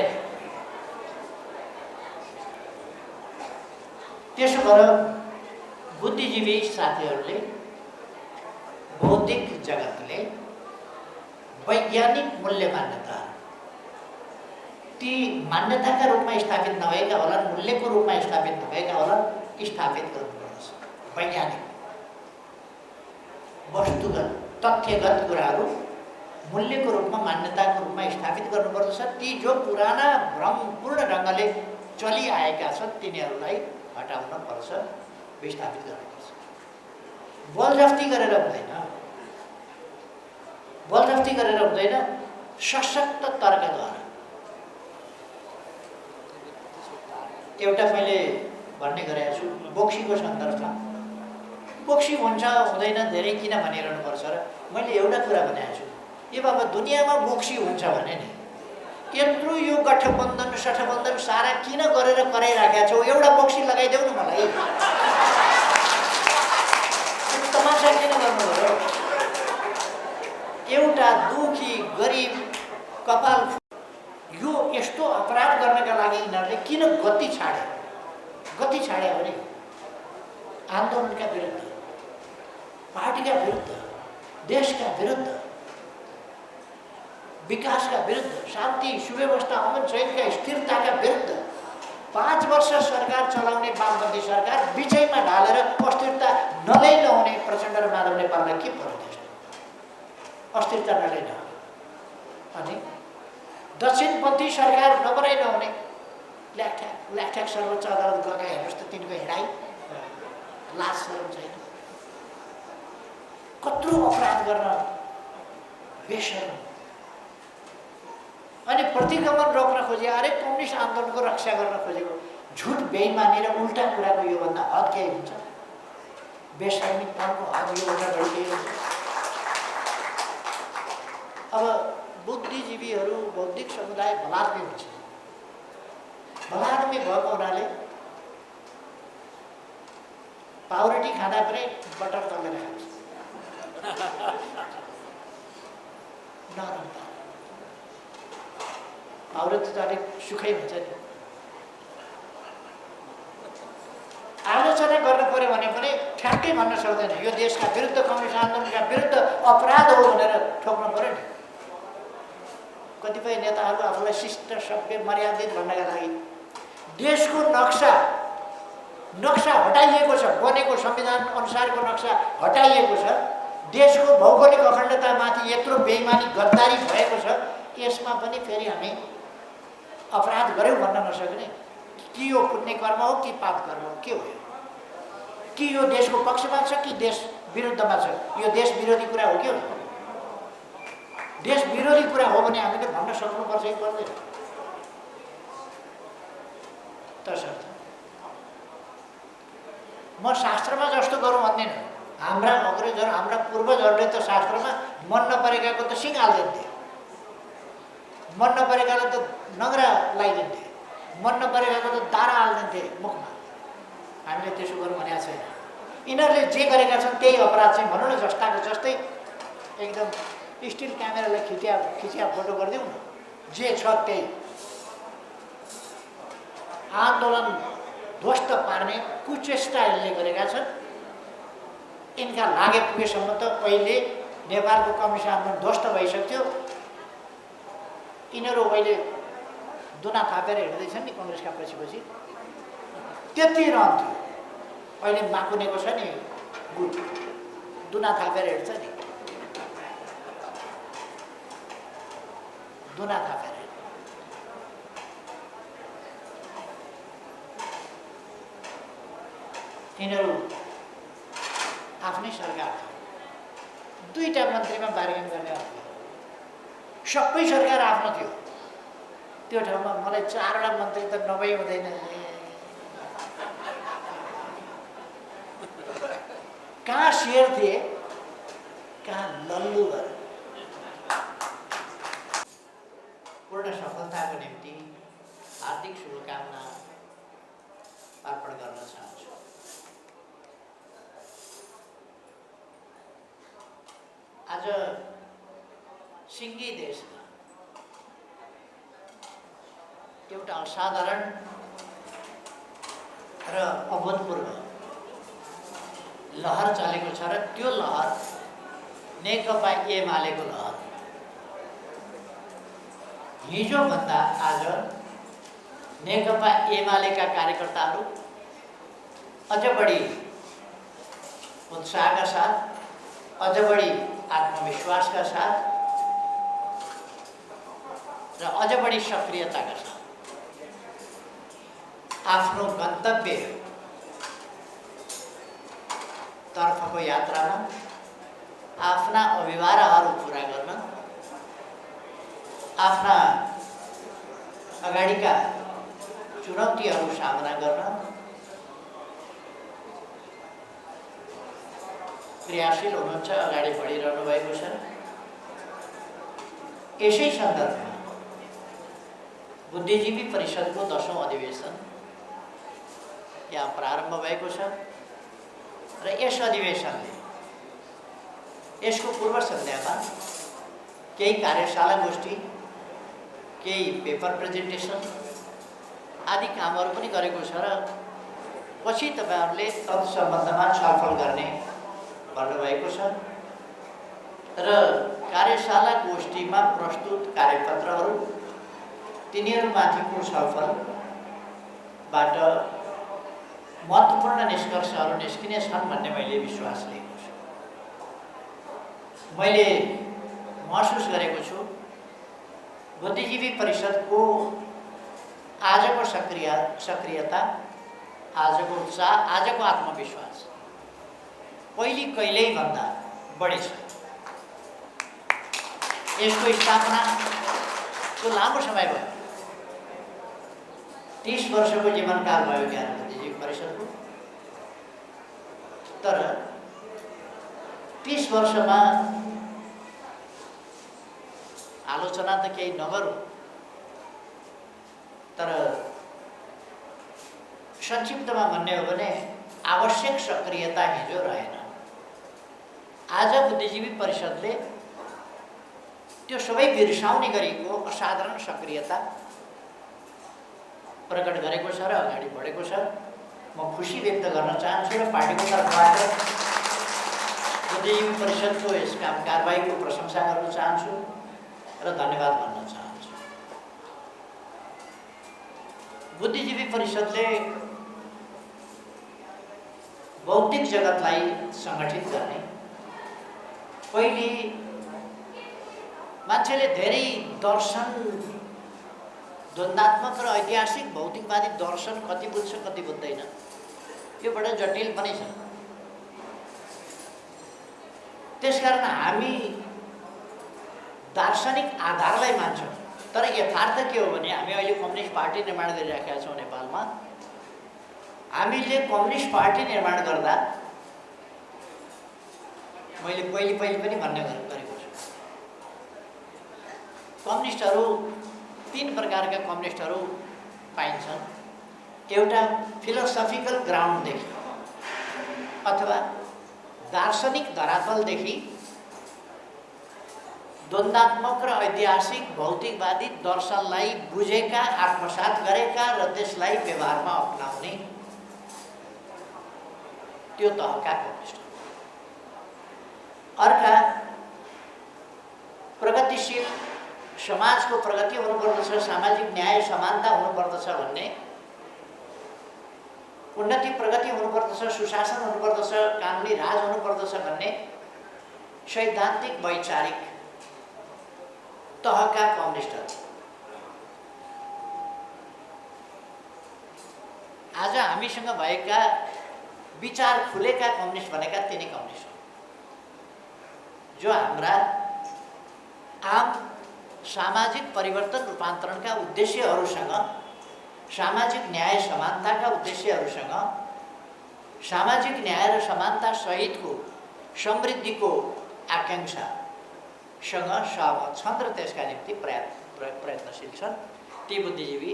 त्यसो गरेर बुद्धिजीवी साथीहरूले, भौतिक जगतले वैज्ञानिक मूल्य मान्यता, ती मान्यताका रूपमा स्थापित नभएका होलान्, मूल्यको रूपमा स्थापित नभएका होलान्, स्थापित गर्नुपर्छ। वैज्ञानिक वस्तुगत तथ्यगत कुराहरू मूल्यको रूपमा, मान्यताको रूपमा स्थापित गर्नुपर्दछ। ती जो पुराना भ्रमपूर्ण ढङ्गले चलिआएका छन् तिनीहरूलाई हटाउन पर्छ, विस्थापित गर्नुपर्छ। बलजफ्ती गरेर हुँदैन, सशक्त तर्कद्वारा। एउटा मैले भन्ने गरेको छु बोक्सीको सन्दर्भमा। बोक्सी हुन्छ हुँदैन धेरै किन भनिरहनुपर्छ र मैले एउटा कुरा भनेको छु, ए बाबा दुनियाँमा बोक्सी हुन्छ भने नि यत्रो यो गठबन्धन सठबन्धन सारा किन गरेर कराइराखेका छौ? एउटा बोक्सी लगाइदेऊ न मलाई। तमासा किन गर्नुभयो? एउटा दुखी गरिब कपाल यो यस्तो अपराध गर्नका लागि यिनीहरूले किन गति छाडे भने आन्दोलनका विरुद्ध, पार्टीका विरुद्ध, देशका विरुद्ध, विकासका विरुद्ध, शान्ति सुव्यवस्था अमन चैनका स्थिरताका विरुद्ध 5 वर्ष सरकार चलाउने वामपन्थी सरकार बिचैमा ढालेर अस्थिरता नलै नहुने प्रचण्ड र माधव नेपाललाई के पर्यो? त्यस्तो अस्थिरता नलै नहुने अनि दक्षिणपन्थी सरकार नबनाइ नहुने ल्याकठ्याक सर्वोच्च अदालत गएका हेर्नुहोस् त, तिनको हिँडाइ लाज शरम छैन। कत्रो अपराध गर्न बेसरम। अनि प्रतिगमन रोक्न खोजे, अरे कम्युनिस्ट आन्दोलनको रक्षा गर्न खोजेको झुट बेइमानी र उल्टा कुराको योभन्दा हद केही हुन्छ? बेसर्मिकताको हद योभन्दा बढी केही हुन्छ? अब बुद्धिजीवीहरू बौद्धिक समुदाय बलात्मी हुन्छ। बलात्मी भएको हुनाले पाउरोटी खाँदा पनि बटर तलेर खान्छ। नरम पाउरोटी त अलिक सुखै हुन्छ नि। आलोचना गर्नु पर्यो भने पनि ठ्याक्कै भन्न सक्दैन यो देशका विरुद्ध कम्युनिस्ट आन्दोलनका विरुद्ध अपराध हो भनेर ठोक्नु पर्यो नि। कतिपय नेताहरू आफूलाई शिष्ट सभ्य मर्यादित भन्नका लागि देशको नक्सा हटाइएको छ, बनेको संविधान अनुसारको नक्सा हटाइएको छ, देशको भौगोलिक अखण्डतामाथि यत्रो बेइमानी गद्दारी भएको छ, यसमा पनि फेरि हामी अपराध गऱ्यौँ भन्न नसक्ने कि यो पुण्य कर्म हो कि पाप कर्म हो, के हो? कि यो देशको पक्षमा छ कि देश विरुद्धमा छ? यो देश विरोधी कुरा हो, के हो? देश विरोधी कुरा हो भने हामीले भन्न सक्नुपर्छ कि पर्दैन? तसर्थ म शास्त्रमा जस्तो गरौँ भन्दिनँ। हाम्रा अग्रजहरू हाम्रा पूर्वजहरूले त शास्त्रमा मन नपरेकाको त सिङ हालिदिन्थे, मन नपरेकालाई त नगरा लगाइदिन्थे, मन नपरेकाको त दारा हालिदिन्थे मुखमा। हामीले त्यसो गरौँ भनेको छैन। यिनीहरूले जे गरेका छन् त्यही अपराध चाहिँ भनौँ न, जस्ताको जस्तै एकदम स्टिल क्यामेरालाई खिचिया फोटो गरिदिउँ न, जे छ त्यही। आन्दोलन ध्वस्त पार्ने कुचेष्टा यसले गरेका छन्। यिनका लागे पुगेसम्म त अहिले नेपालको कम्युनिस्ट आन्दोलन ध्वस्त भइसक्थ्यो। यिनीहरू अहिले दुना थापेर हिँड्दैछन् नि कङ्ग्रेसका पछि त्यति रहन्थ्यो। अहिले माकुनेको छ नि गुट, दुना थापेर हिँड्छ नि, दुना थापेर। यिनीहरू आफ्नै सरकार थियो, दुईटा मन्त्रीमा बार्गेन गर्ने हो। सबै सरकार आफ्नो थियो। त्यो ठाउँमा मलाई 4वटा मन्त्री त नभई हुँदैन। कहाँ शेर थिए, कहाँ लल्लु भएर। पूर्ण सफलताको निम्ति हार्दिक शुभकामना अर्पण गर्न चाहन्छु। आज सिङ्गी देशमा एउटा असाधारण र अभूतपूर्व लहर चलेको छ र त्यो लहर नेकपा एमालेको लहर। हिजोभन्दा आज नेकपा एमालेका कार्यकर्ताहरू अझ बढी उत्साहका साथ, अझ बढी आत्मविश्वासका साथ र अझ बढी सक्रियताका साथ आफ्नो गन्तव्य तर्फको यात्रामा आफ्ना अभिवाराहरू पुरा गर्न, आफ्ना अगाडिका चुनौतीहरू सामना गर्न क्रियाशील हुनुहुन्छ, अगाडि बढिरहनु भएको छ। यसै सन्दर्भमा बुद्धिजीवी परिषदको 10औं अधिवेशन यहाँ प्रारम्भ भएको छ र यस अधिवेशनले यसको पूर्व सन्ध्यामा केही कार्यशाला गोष्ठी, केही पेपर प्रेजेन्टेसन आदि कामहरू पनि गरेको छ र पछि तपाईहरुले तत्सम्बन्धमा छलफल गर्ने भन्नुभएको छ र कार्यशाला गोष्ठीमा प्रस्तुत कार्यपत्रहरू तिनीहरूमाथिको छलफलबाट महत्त्वपूर्ण निष्कर्षहरू निस्किने छन् भन्ने मैले विश्वास लिएको छु। मैले महसुस गरेको छु बुद्धिजीवी परिषदको आजको सक्रियता, आजको उत्साह, आजको आत्मविश्वास पहिले कहिल्यै भन्दा बढी छ। यसको स्थापनाको लामो समय भयो। 30 वर्षको जीवनकाल भयो ज्ञान बुद्धिजीवी परिषदको। तर 30 वर्षमा आलोचना त केही नगरौँ, तर संक्षिप्तमा भन्ने हो भने आवश्यक सक्रियता हिजो रहेन। आज बुद्धिजीवी परिषदले त्यो सबै बिर्साउने गरेको असाधारण सक्रियता प्रकट गरेको छ र अगाडि बढेको छ। म खुसी व्यक्त गर्न चाहन्छु र पार्टीको तर्फबाट बुद्धिजीवी परिषदको यस काम कारबाहीको प्रशंसा गर्न चाहन्छु र धन्यवाद भन्न चाहन्छु। बुद्धिजीवी परिषदले बौद्धिक जगतलाई सङ्गठित गर्ने, पहिले मान्छेले धेरै दर्शन, द्वन्द्वात्मक र ऐतिहासिक भौतिकवादी दर्शन कति बुझ्छ कति बुझ्दैन, यो बडा जटिल पनि छ। त्यसकारण हामी दार्शनिक आधारलाई मान्छौँ, तर यथार्थ के हो भने हामी अहिले कम्युनिस्ट पार्टी निर्माण गरिराखेका छौँ नेपालमा। हामीले कम्युनिस्ट पार्टी निर्माण गर्दा मैले पहिले पनि भन्ने गरेको छु, कम्युनिस्टहरू 3 प्रकारका कम्युनिस्टहरू पाइन्छन्। एउटा फिलोसफिकल ग्राउन्डदेखि अथवा दार्शनिक धरातलदेखि द्वन्द्वात्मक र ऐतिहासिक भौतिकवादी दर्शनलाई बुझेका, आत्मसात गरेका र त्यसलाई व्यवहारमा अपनाउने त्यो तहका कम्युनिस्ट। अर्का प्रगतिशील समाजको प्रगति हुनुपर्दछ, सामाजिक न्याय समानता हुनुपर्दछ भन्ने, उन्नति प्रगति हुनुपर्दछ, सुशासन हुनुपर्दछ, कानुनी राज हुनुपर्दछ भन्ने सैद्धान्तिक वैचारिक तहका कम्युनिस्टहरू। आज हामीसँग भएका विचार खुलेका कम्युनिस्ट भनेका तिनै कम्युनिस्ट हो, जो हाम्रा आम सामाजिक परिवर्तन रूपान्तरणका उद्देश्यहरूसँग, सामाजिक न्याय समानताका उद्देश्यहरूसँग, सामाजिक न्याय र समानता सहितको समृद्धिको आकाङ्क्षासँग सहमत छन् र त्यसका निम्ति प्रयत्नशील छन्। ती बुद्धिजीवी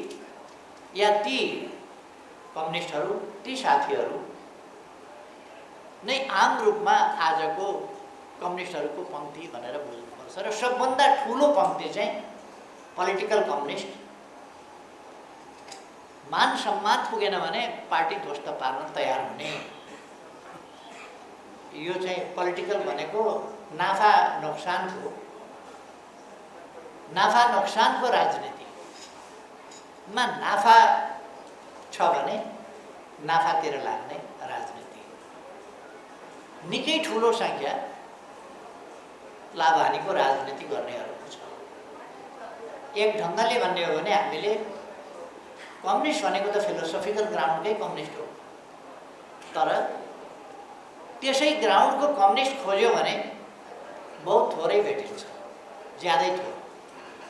या ती कम्युनिस्टहरू, ती साथीहरू नै आम रूपमा आजको कम्युनिस्टहरूको पङ्क्ति भनेर बुझ्नुपर्छ। र सबभन्दा ठुलो पङ्क्ति चाहिँ पोलिटिकल कम्युनिस्ट। मान सम्मान पुगेन भने पार्टी ध्वस्त पार्न तयार हुने, यो चाहिँ पोलिटिकल भनेको नाफा नोक्सानको राजनीतिमा नाफा छ भने नाफातिर लाग्ने राजनीति। निकै ठुलो सङ्ख्या लाभहानीको राजनीति गर्नेहरूको छ। एक ढङ्गले भन्ने हो भने हामीले कम्युनिस्ट भनेको त फिलोसफिकल ग्राउन्डकै कम्युनिस्ट हो, तर त्यसै ग्राउन्डको कम्युनिस्ट खोज्यो भने बहुत थोरै भेटिन्छ, ज्यादै थोरै।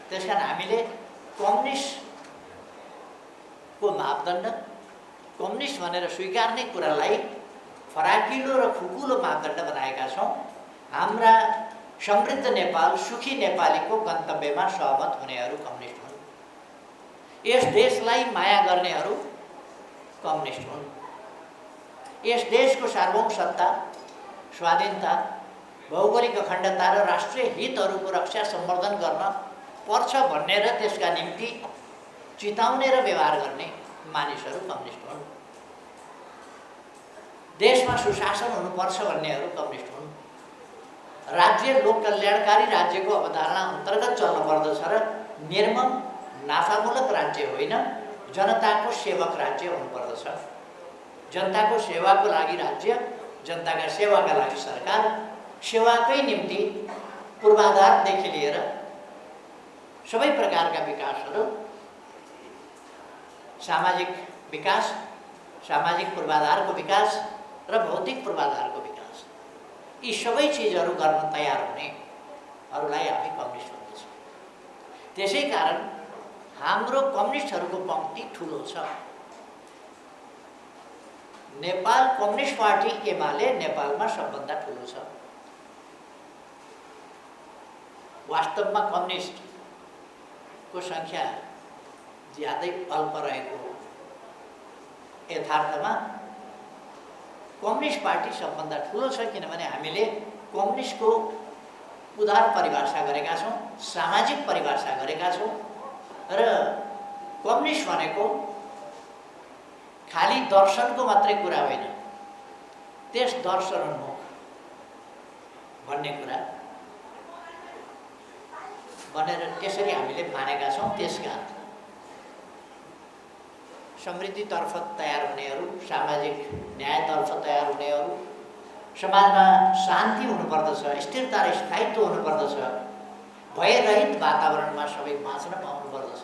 त्यसकारण हामीले कम्युनिस्टको मापदण्ड, कम्युनिस्ट भनेर स्वीकार्ने कुरालाई फराकिलो र खुकुलो मापदण्ड बनाएका छौँ। हाम्रा समृद्ध नेपाल, सुखी नेपालीको गन्तव्यमा सहमत हुनेहरू कम्युनिस्ट हुन्। यस देशलाई माया गर्नेहरू कम्युनिस्ट हुन्। यस देशको सार्वभौम सत्ता, स्वाधीनता, भौगोलिक अखण्डता र राष्ट्रिय हितहरूको रक्षा सम्वर्धन गर्न पर्छ भन्ने र त्यसका निम्ति चिताउने र व्यवहार गर्ने मानिसहरू कम्युनिस्ट हुन्। देशमा सुशासन हुनुपर्छ भन्नेहरू कम्युनिस्ट हुन्। राज्य लोक कल्याणकारी राज्यको अवधारणा अन्तर्गत चल्न पर्दछ र निर्मम नाफामूलक राज्य होइन, जनताको सेवक राज्य हुनुपर्दछ। जनताको सेवाको लागि राज्य, जनताका सेवाका लागि सरकार, सेवाकै निम्ति पूर्वाधारदेखि लिएर सबै प्रकारका विकासहरू, सामाजिक विकास, सामाजिक पूर्वाधारको विकास र भौतिक पूर्वाधारको विकास, यी सबै चिजहरू गर्न तयार हुनेहरूलाई हामी कम्युनिस्ट भन्दछौँ। त्यसै कारण हाम्रो कम्युनिस्टहरूको पङ्क्ति ठुलो छ। नेपाल कम्युनिस्ट पार्टी एमाले नेपालमा सबभन्दा ठुलो छ। वास्तवमा कम्युनिस्टको सङ्ख्या ज्यादै अल्प रहेको हो। यथार्थमा कम्युनिस्ट पार्टी सबभन्दा ठुलो छ, किनभने हामीले कम्युनिस्टको उदार परिभाषा गरेका छौँ, सामाजिक परिभाषा गरेका छौँ र कम्युनिस्ट भनेको खाली दर्शनको मात्रै कुरा होइन, त्यस दर्शनोन्मुख भन्ने कुरा भनेर त्यसरी हामीले मानेका छौँ। त्यसकारण समृद्धितर्फ तयार हुनेहरू, सामाजिक न्यायतर्फ तयार हुनेहरू, समाजमा शान्ति हुनुपर्दछ, स्थिरता र स्थायित्व हुनुपर्दछ, भयरहित वातावरणमा सबै बाँच्न पाउनुपर्दछ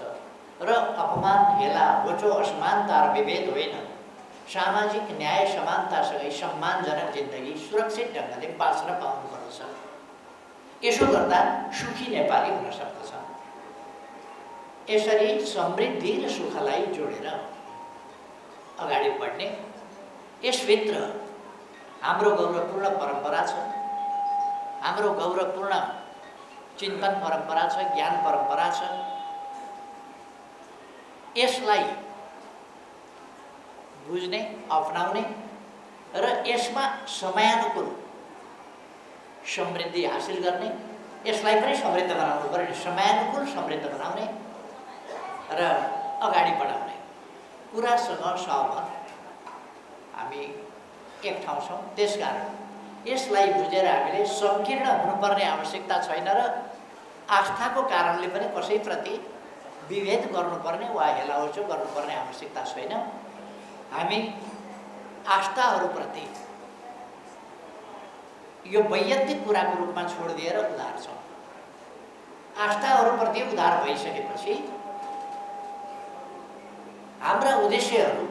र अपमान, हेला, होचो, असमानता र विभेद होइन, सामाजिक न्याय समानतासँगै सम्मानजनक जिन्दगी सुरक्षित ढङ्गले बाँच्न पाउनुपर्दछ। यसो गर्दा सुखी नेपाली हुन सक्दछ। यसरी समृद्धि र सुखलाई जोडेर अगाडि बढ्ने, यसभित्र हाम्रो गौरवपूर्ण परम्परा छ, हाम्रो गौरवपूर्ण चिन्तन परम्परा छ, ज्ञान परम्परा छ। यसलाई बुझ्ने, अपनाउने र यसमा समयानुकूल समृद्धि हासिल गर्ने, यसलाई पनि समृद्ध बनाउनु पर्ने, समयानुकूल समृद्ध बनाउने र अगाडि बढाउने कुरासँग सहमत हामी एक ठाउँ छौँ। त्यसकारण यसलाई बुझेर हामीले सङ्कीर्ण हुनुपर्ने आवश्यकता छैन र आस्थाको कारणले पनि कसैप्रति विभेद गर्नुपर्ने वा हेलाहोचो गर्नुपर्ने आवश्यकता छैन। हामी आस्थाहरूप्रति यो वैयक्तिक कुराको रूपमा छोडिदिएर उदार छौँ। आस्थाहरूप्रति उदार भइसकेपछि हाम्रा उद्देश्यहरू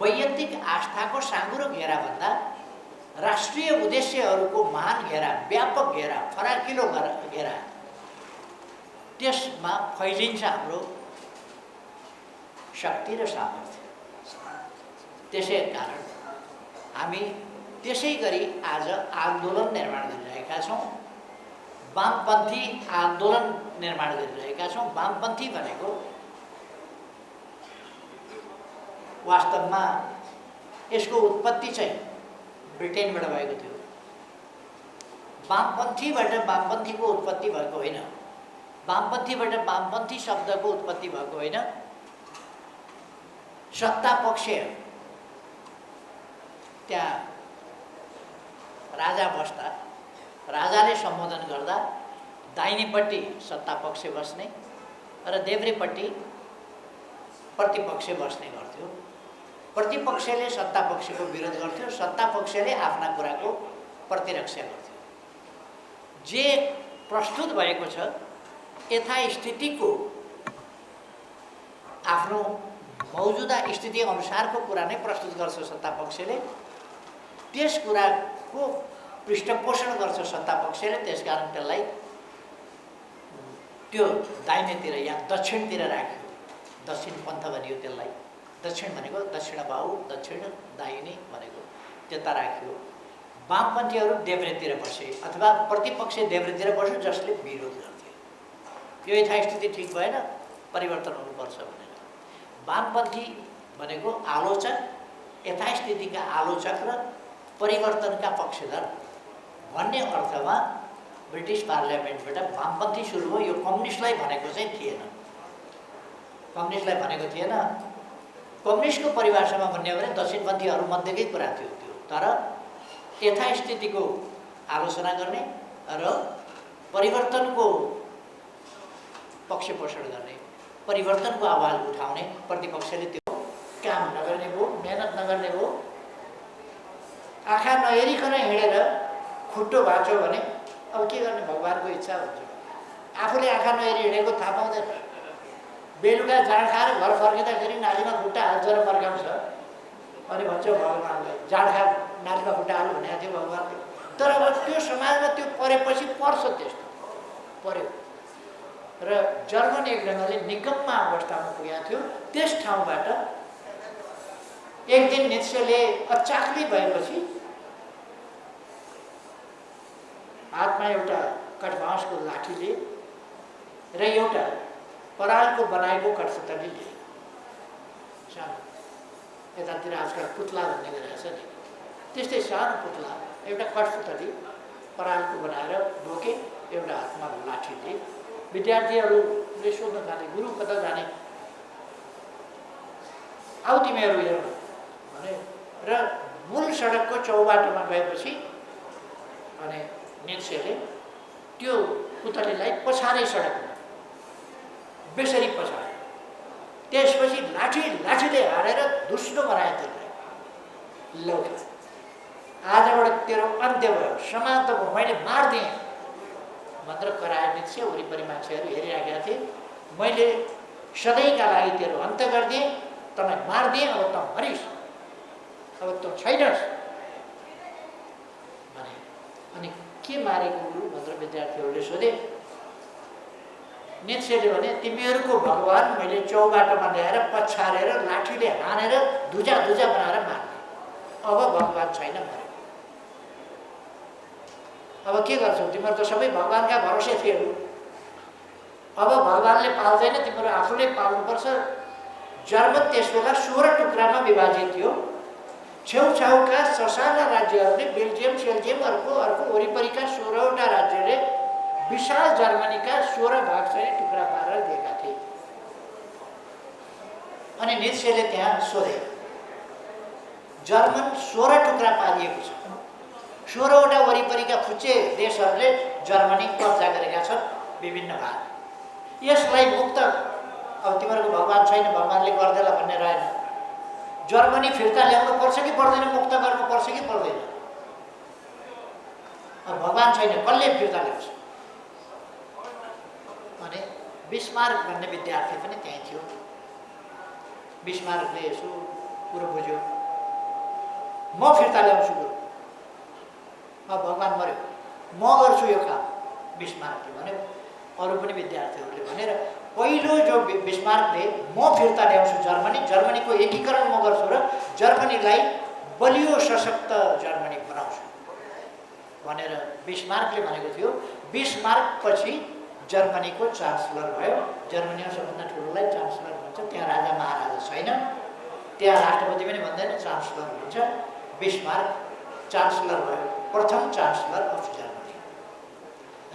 वैयक्तिक आस्थाको साँघुरो घेराभन्दा राष्ट्रिय उद्देश्यहरूको महान घेरा, व्यापक घेरा, फराकिलो घेरा, त्यसमा फैलिन्छ हाम्रो शक्ति र सामर्थ्य। त्यसै कारण हामी त्यसै गरी आज आन्दोलन निर्माण गरिरहेका छौँ, वामपन्थी आन्दोलन निर्माण गरिरहेका छौँ। वामपन्थी भनेको वास्तवमा यसको उत्पत्ति चाहिँ ब्रिटेनबाट भएको थियो। वामपन्थीबाट वामपन्थीको उत्पत्ति भएको होइन, वामपन्थीबाट वामपन्थी शब्दको उत्पत्ति भएको होइन। सत्ता पक्ष त्यहाँ राजा बस्दा, राजाले सम्बोधन गर्दा दाहिनेपट्टि सत्ता पक्ष बस्ने र देब्रेपट्टि प्रतिपक्ष बस्ने गर्थ्यो। प्रतिपक्षले सत्ता पक्षको विरोध गर्थ्यो, सत्ता पक्षले आफ्ना कुराको प्रतिरक्षा गर्थ्यो। जे प्रस्तुत भएको छ यथास्थितिको आफ्नो मौजुदा स्थिति अनुसारको कुरा नै प्रस्तुत गर्छ सत्ता पक्षले, त्यस कुराको पृष्ठपोषण गर्छ सत्ता पक्षले। त्यसकारण त्यसलाई त्यो दाहिनेतिर या दक्षिणतिर राख्यो, दक्षिणपन्थ भनियो त्यसलाई। दक्षिण भनेको दक्षिण बाहु, दक्षिण दाहिने भनेको त्यता राख्यो। वामपन्थीहरू देब्रेतिर बसे अथवा प्रतिपक्ष देब्रेतिर बस्यो, जसले विरोध गर्थ्यो। यो यथास्थिति ठिक भएन, परिवर्तन हुनुपर्छ भनेर। वामपन्थी भनेको आलोचक, यथास्थितिका आलोचक र परिवर्तनका पक्षधर भन्ने अर्थमा ब्रिटिस पार्लियामेन्टबाट वामपन्थी सुरु हो। यो कम्युनिस्टलाई भनेको चाहिँ थिएन, कम्युनिस्टलाई भनेको थिएन। कम्युनिस्टको परिभाषामा भन्ने हो भने दक्षिणपन्थीहरू मध्येकै कुरा थियो त्यो, तर यथास्थितिको आलोचना गर्ने र परिवर्तनको पक्षपोषण गर्ने, परिवर्तनको आवाज उठाउने प्रतिपक्षले त्यो काम नगर्ने भयो, मेहनत नगर्ने भयो। आँखा नहेरिकन हिँडेर खुट्टो भाँच्यो भने अब के गर्ने, भगवानको इच्छा हुन्छ। आफूले आँखा नहेरी हिँडेको थाहा पाउँदैन। बेलुका जाँड खाएर घर फर्किँदाखेरि नालीमा खुट्टा हाल्छ र फर्काउँछ, अनि भन्छ भगवान्लाई जाँड खा नालीमा खुट्टा हाल्नु भनेको थियो भगवान्ले। तर अब त्यो समाजमा त्यो परेपछि पर्छ, त्यस्तो पर्यो। र जर्मन एक ढङ्गले निकम्म अवस्थामा पुगेको थियो। त्यस ठाउँबाट एक दिन नित्सेले अचाक्ली भएपछि हातमा एउटा कठबाँसको लाठीले र एउटा परालको बनाएको कठपुतली लिए। सानो यतातिर आजकल पुतला भन्ने गरिरहेको छ नि, त्यस्तै सानो पुतला एउटा कठपुतली परालको बनाएर बोके, एउटा हातमा लाठीले। विद्यार्थीहरूले सोध्न जाने, गुरु कता जाने, आऊ तिमीहरू हेर भने र मूल सडकको चौबाटोमा गएपछि अनि नित्सेले त्यो पुतलीलाई पछाडै सडकमा बेसरी पछाड्यो। त्यसपछि लाठीले हालेर धुस्नो बनायो त्यसलाई। लौ आजबाट तेरो अन्त्य भयो, समाप्त भयो, मैले मारिदिएँ भनेर कराए नित्से। वरिपरि मान्छेहरू हेरिराखेका थिए। मैले सधैँका लागि तेरो अन्त्य गरिदिएँ, तँलाई मारिदिएँ, अब तँ मरिस्, अब तँ छैनस् भने। अनि के मारेको गुरु भनेर विद्यार्थीहरूले सोधे। नित्सेले भने तिमीहरूको भगवान मैले चौबाटोमा ल्याएर पछारेर लाठीले हानेर धुजा बनाएर मार्ने, अब भगवान छैन, मरे। अब के गर्छौ, तिमीहरू त सबै भगवानका भरोसे थियौ, अब भगवानले पाल्दैन, तिमीहरू आफूले पाल्नुपर्छ। जर्मन त्यसबेला 16 टुक्रामा विभाजित थियो। छेउछाउका ससाना राज्यहरूले बेल्जियम सेल्जियम अर्को वरिपरिका 16वटा राज्यले विशाल जर्मनीका 16 भाग चाहिँ टुक्रा पारेर दिएका थिए। अनि नित्सेले त्यहाँ सोधे, जर्मन 16 टुक्रा पारिएको छ, 16वटा वरिपरिका फुच्चे देशहरूले जर्मनी कब्जा गरेका छन् विभिन्न भाग। यसलाई मुक्त, अब तिमीहरूको भगवान छैन, भगवानले गर्देला भन्ने रहेन। जर्मनी फिर्ता ल्याउनु पर्छ कि पर्दैन, मुक्त गर्नु पर्छ कि पर्दैन? अब भगवान छैन, कसले फिर्ता ल्याउँछ? अनि बिस्मार्क भन्ने विद्यार्थी पनि त्यहीँ थियो। बिस्मार्कले यसो कुरो बुझ्यो, म फिर्ता ल्याउँछु कुरो, अब भगवान मर्यो, म गर्छु यो काम, बिस्मार्कले भन्यो। अरू पनि विद्यार्थीहरूले भनेर पहिलो जो बिस्मार्कले म फिर्ता ल्याउँछु जर्मनीको एकीकरण म गर्छु र जर्मनीलाई बलियो सशक्त जर्मनी बनाउँछु भनेर बिस्मार्कले भनेको थियो। बिस्मार्क पछि जर्मनीको चान्सलर भयो। जर्मनीमा सबभन्दा ठुलोलाई चान्सलर भन्छ। त्यहाँ राजा महाराजा छैन, त्यहाँ राष्ट्रपति पनि भन्दैन, चान्सलर भन्छ। बिस्मार्क चान्सलर भयो, प्रथम चान्सलर अफ जर्मनी,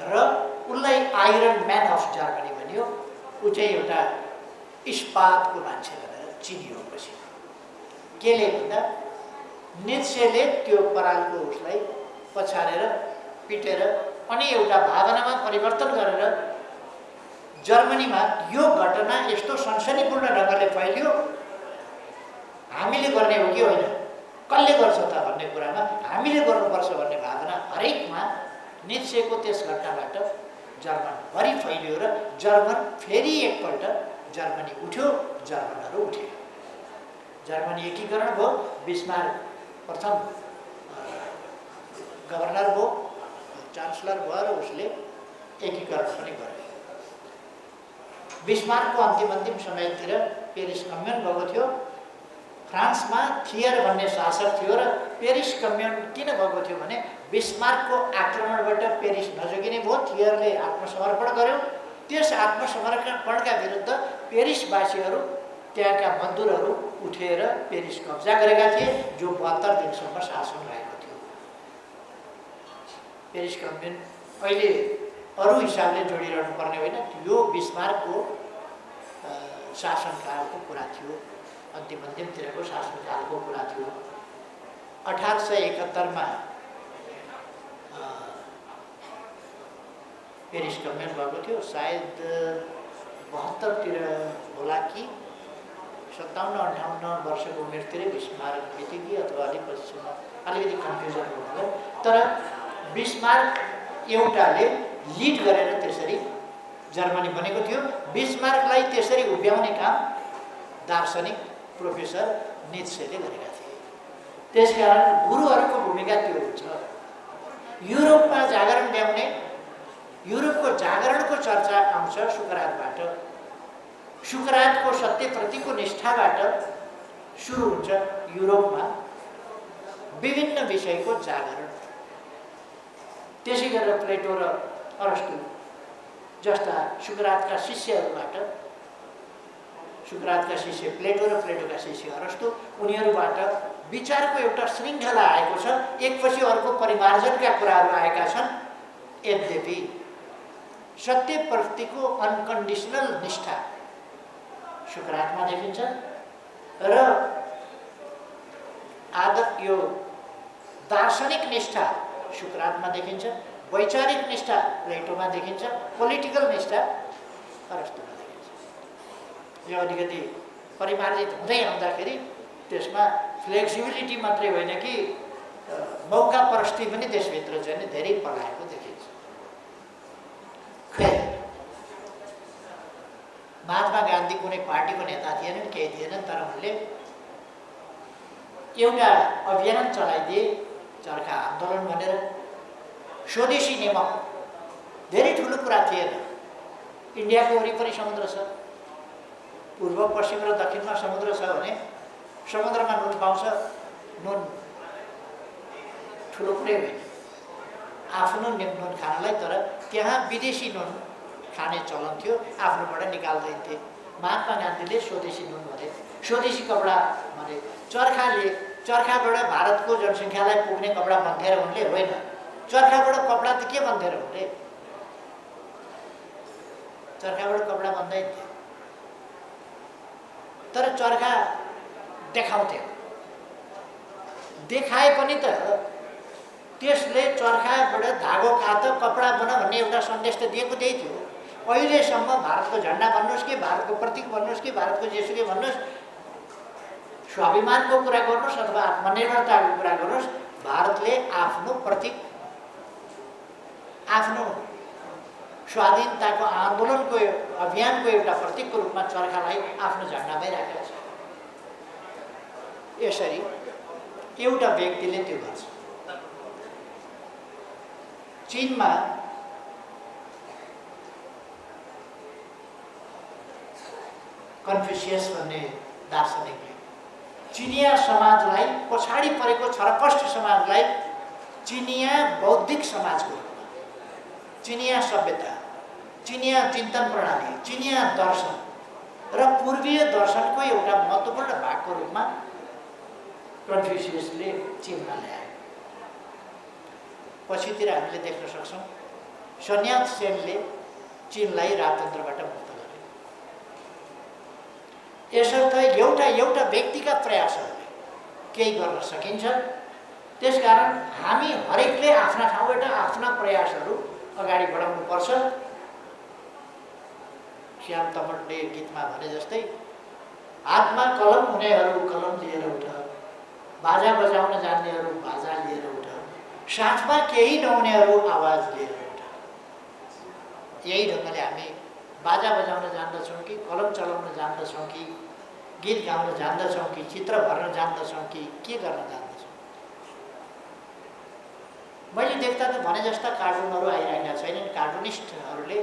र उसलाई आइरन म्यान अफ जर्मनी भनियो। ऊ चाहिँ एउटा इस्पातको मान्छे भनेर चिनियो। पछि केले भन्दा नित्सेले त्यो परालको उसलाई पछारेर पिटेर अनि एउटा भावनामा परिवर्तन गरेर जर्मनीमा यो घटना यस्तो सनसनीपूर्ण ढङ्गले फैलियो, हामीले गर्ने हो कि होइन, कसले गर्छ त भन्ने कुरामा हामीले गर्नुपर्छ भन्ने भावना हरेकमा नित्सेको त्यस घटनाबाट जर्मनभरि फैलियो र जर्मन फेरि एकपल्ट जर्मनी उठ्यो, जर्मनहरू उठे, जर्मनी एकीकरण भयो। बिस्मार्क प्रथम गभर्नर भयो, चान्सलर भयो र उसले एकीकरण पनि गर्यो। बिस्मार्कको अन्तिम समयतिर पेरिस कम्युन भएको थियो। फ्रान्समा थियर भन्ने शासक थियो र पेरिस कम्युन किन भएको थियो भने बिस्मार्कको आक्रमणबाट पेरिस नजोगिने भयो। थियरले आत्मसमर्पण गर्यो। त्यस आत्मसमर्पणका विरुद्ध पेरिसवासीहरू, त्यहाँका मजदुरहरू उठेर पेरिस कब्जा गरेका थिए, जो 72 दिनसम्म शासन रहेको थियो। पेरिस कम्युन अहिले अरू हिसाबले जोडिरहनु पर्ने होइन, यो बिस्मार्कको शासनकालको कुरा थियो, अन्तिमतिरको शासनकालको कुरा थियो। 1871 पेरिस कम्युन भएको थियो। सायद 72तिर होला कि 57-58 वर्षको उमेरतिरै बिस्मार्क बितिदिए अथवा अलिक पछिसम्म, अलिकति कन्फ्युजन भयो। तर बिस्मार्क एउटाले लिड गरेर त्यसरी जर्मनी बनेको थियो। बिस्मार्कलाई त्यसरी उभ्याउने काम दार्शनिक प्रोफेसर नित्सेले गरेका थिए। त्यसकारण गुरुहरूको भूमिका त्यो हुन्छ। युरोपमा जागरण ल्याउने युरोपको जागरणको चर्चा आउँछ सुकरातबाट। सुकरातको सत्यप्रतिको निष्ठाबाट सुरु हुन्छ युरोपमा विभिन्न विषयको जागरण। त्यसै गरेर प्लेटो र अरस्तु जस्ता सुकरातका शिष्यहरूबाट, सुकरातका शिष्य प्लेटो र प्लेटोका शिष्य अरस्तु, उनीहरूबाट विचारको एउटा श्रृङ्खला आएको छ। एकपछि अर्को परिमार्जनका कुराहरू आएका छन्। यद्यपि सत्यप्रतिको अनकन्डिसनल निष्ठा सुकरातमा देखिन्छ र यो दार्शनिक निष्ठा सुकरातमा देखिन्छ, वैचारिक निष्ठा प्लेटोमा देखिन्छ, पोलिटिकल निष्ठा अरस्तुमा देखिन्छ। यो अलिकति परिमार्जित हुँदै आउँदाखेरि त्यसमा फ्लेक्सिबिलिटी मात्रै होइन कि मौका परस्ती पनि त्यसभित्र चाहिँ धेरै पलाएको देखिन्छ। खै महात्मा गान्धी कुनै पार्टीको नेता थिएनन्, केही थिएनन्, तर उनले एउटा अभियान चलाइदिए चरखा आन्दोलन भनेर। स्वदेशी नियमक धेरै ठुलो कुरा थिएन। इन्डियाको वरिपरि समुद्र छ, पूर्व पश्चिम र दक्षिणमा समुद्र छ भने समुद्रमा नुन पाउँछ। नुन ठुलो कुरै होइन आफ्नो नुन खानलाई, तर त्यहाँ विदेशी नुन खाने चलन थियो, आफ्नोबाट निकाल्दैन्थे। महात्मा गान्धीले स्वदेशी नुन भने, स्वदेशी कपडा भने। चरखाबाट भारतको जनसङ्ख्यालाई पुग्ने कपडा बन्थे र उनले होइन, चरखाबाट कपडा त के बन्थे र उनले, चरखाबाट कपडा बन्दैन थियो, तर चरखा देखाउँथ्यो। देखाए पनि त त्यसले चरखाबाट धागो काट कपडा बना भन्ने एउटा सन्देश त दिएको त्यही थियो। अहिलेसम्म भारतको झन्डा भन्नुहोस् कि भारतको प्रतीक भन्नुहोस् कि भारतको जेसुकै भन्नुहोस्, स्वाभिमानको कुरा गर्नुहोस् अथवा आत्मनिर्भरताको कुरा गर्नुहोस्, भारतले आफ्नो प्रतीक, आफ्नो स्वाधीनताको आन्दोलनको अभियानको एउटा प्रतीकको रूपमा चरखालाई आफ्नो झन्डामै राखेको छ। यसरी एउटा व्यक्तिले त्यो गर्छ। चीनमा कन्फ्युसियस भन्ने दार्शनिकले चिनिया समाजलाई, पछाडि परेको छरपष्ट समाजलाई चिनिया बौद्धिक समाजको रूपमा, चिनिया सभ्यता, चिनिया चिन्तन प्रणाली, चिनिया दर्शन र पूर्वीय दर्शनको एउटा महत्त्वपूर्ण भागको रूपमा कन्फ्युसियसले चीनमा ल्याए। पछितिर हामीले देख्न सक्छौँ सन्यात सेनले चीनलाई राजतन्त्रबाट मुक्त गरे। यसर्थ एउटा व्यक्तिका प्रयासहरूले केही गर्न सकिन्छ। त्यसकारण हामी हरेकले आफ्ना ठाउँबाट आफ्ना प्रयासहरू अगाडि बढाउनुपर्छ। श्याम तमडले गीतमा भने जस्तै, हातमा कलम हुनेहरू कलम लिएर उठ, बाजा बजाउन जान्नेहरू बाजा लिएर उठ, साथमा केही नहुनेहरू आवाज लिएर उठ। यही ढङ्गले हामी बाजा बजाउन जान्दछौँ कि, कलम चलाउन जान्दछौँ कि, गीत गाउन जान्दछौँ कि, चित्र भर्न जान्दछौँ कि, के गर्न जान्दछौँ। मैले देख्दा त भने जस्ता कार्टुनहरू आइरहेका छैनन्। कार्टुनिस्टहरूले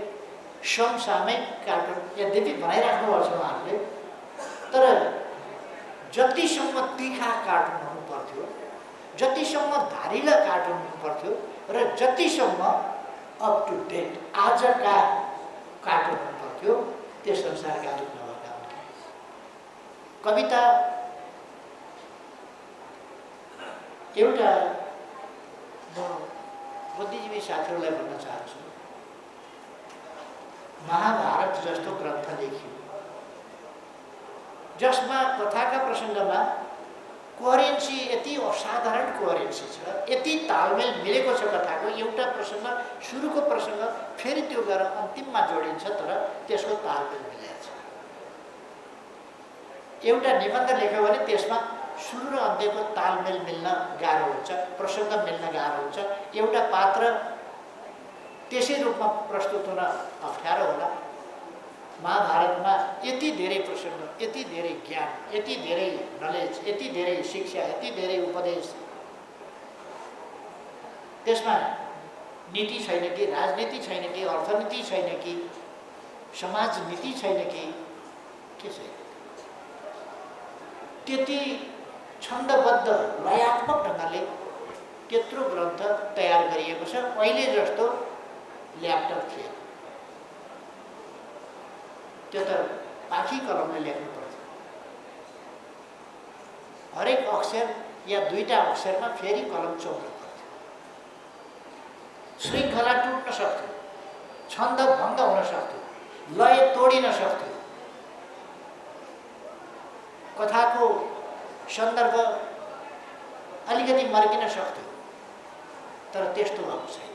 समसामयिक कार्टुन यद्यपि बनाइराख्नु भएको छ उहाँहरूले, तर जतिसम्म तिखा कार्टुन हुनु पर्थ्यो, जतिसम्म धारिला कार्टुन हुनु पर्थ्यो र जतिसम्म अप टु डेट आजका कार्टुन हुनु पर्थ्यो, त्यस अनुसारका रूप नभएका हुन्थे। कविता एउटा म बुद्धिजीवी साथीहरूलाई भन्न चाहन्छु, महाभारत जस्तो ग्रन्थ लेखियो जसमा कथाका प्रसङ्गमा कोहेरेन्सी, यति असाधारण कोहेरेन्सी छ, यति तालमेल मिलेको छ कथाको। एउटा प्रसङ्ग, सुरुको प्रसङ्ग फेरि त्यो गएर अन्तिममा जोडिन्छ, तर त्यसको तालमेल मिलेको छ। एउटा निबन्ध लेख्यो भने त्यसमा सुरु र अन्त्यको तालमेल मिल्न गाह्रो हुन्छ, प्रसङ्ग मिल्न गाह्रो हुन्छ। एउटा पात्र त्यसै रूपमा प्रस्तुत हुन अप्ठ्यारो होला। महाभारतमा यति धेरै प्रसङ्ग, यति धेरै ज्ञान, यति धेरै नलेज, यति धेरै शिक्षा, यति धेरै उपदेश, त्यसमा नीति छैन कि, राजनीति छैन कि, अर्थनीति छैन कि, समाज नीति छैन कि, के छैन? त्यति छन्दबद्ध लयात्मक ढङ्गले त्यत्रो ग्रन्थ तयार गरिएको छ। अहिले जस्तो ल्यापटप थिएन, त्यो त पाखी कलमले लेख्नु पर्छ। हरेक अक्षर या दुईटा अक्षरमा फेरि कलम चौर्नु पर्थ्यो। श्रृङ्खला टुट्न सक्थ्यो, छन्द भङ्ग हुन सक्थ्यो, लय तोडिन सक्थ्यो, कथाको सन्दर्भ अलिकति मर्किन सक्थ्यो। तर त्यस्तो भएको छैन।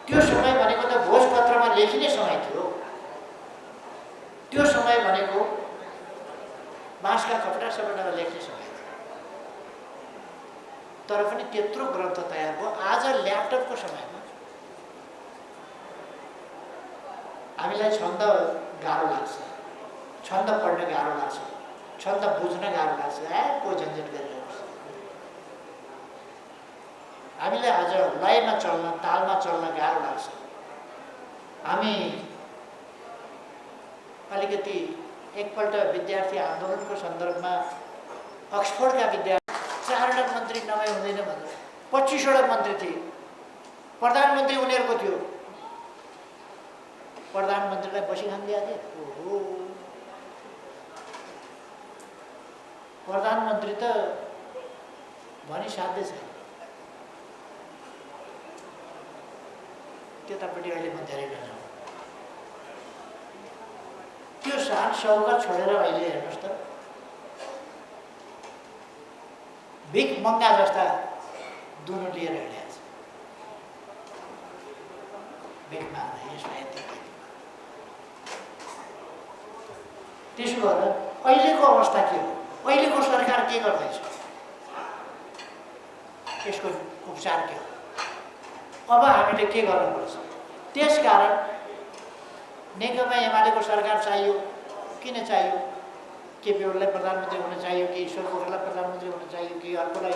त्यो समय भनेको त भोजपत्रमा लेखिने समय थियो। त्यो समय भनेको बाँसका कपडा सपडामा लेख्ने समय थियो। तर पनि त्यत्रो ग्रन्थ तयार भयो। आज ल्यापटपको समयमा हामीलाई छन्द गाह्रो लाग्छ, छन्द पढ्न गाह्रो लाग्छ, छन्द बुझ्न गाह्रो लाग्छ। को झन्झट गरिरहेको छ। हामीलाई आज लयमा चल्न, तालमा चल्न गाह्रो लाग्छ। हामी अलिकति एकपल्ट विद्यार्थी आन्दोलनको सन्दर्भमा अक्सफोर्डका विद्यार्थी 4वटा मन्त्री नभए हुँदैन भनेर 25वटा मन्त्री थिए। प्रधानमन्त्री उनीहरूको थियो। प्रधानमन्त्रीलाई बसी खान दिएको थियो। ओहो, प्रधानमन्त्री त भनी साध्य छैन। त्यतापट्टि अहिले म धेरै नजाउँ। त्यो सान सौकत छोडेर अहिले हेर्नुहोस् त, भिख मङ्गा जस्ता दुनो लिएर हिँडेको छ। भिख माग्दा यसलाई यति त्यसो भएर अहिलेको अवस्था के हो? अहिलेको सरकार के गर्दैछ? यसको उपचार के हो? अब हामीले के गर्नुपर्छ? त्यसकारण नेकपा एमालेको सरकार चाहियो। किन चाहियो? केपी ओलीलाई प्रधानमन्त्री हुन चाहियो कि ईश्वर पोखरेललाई प्रधानमन्त्री हुन चाहियो कि अर्कोलाई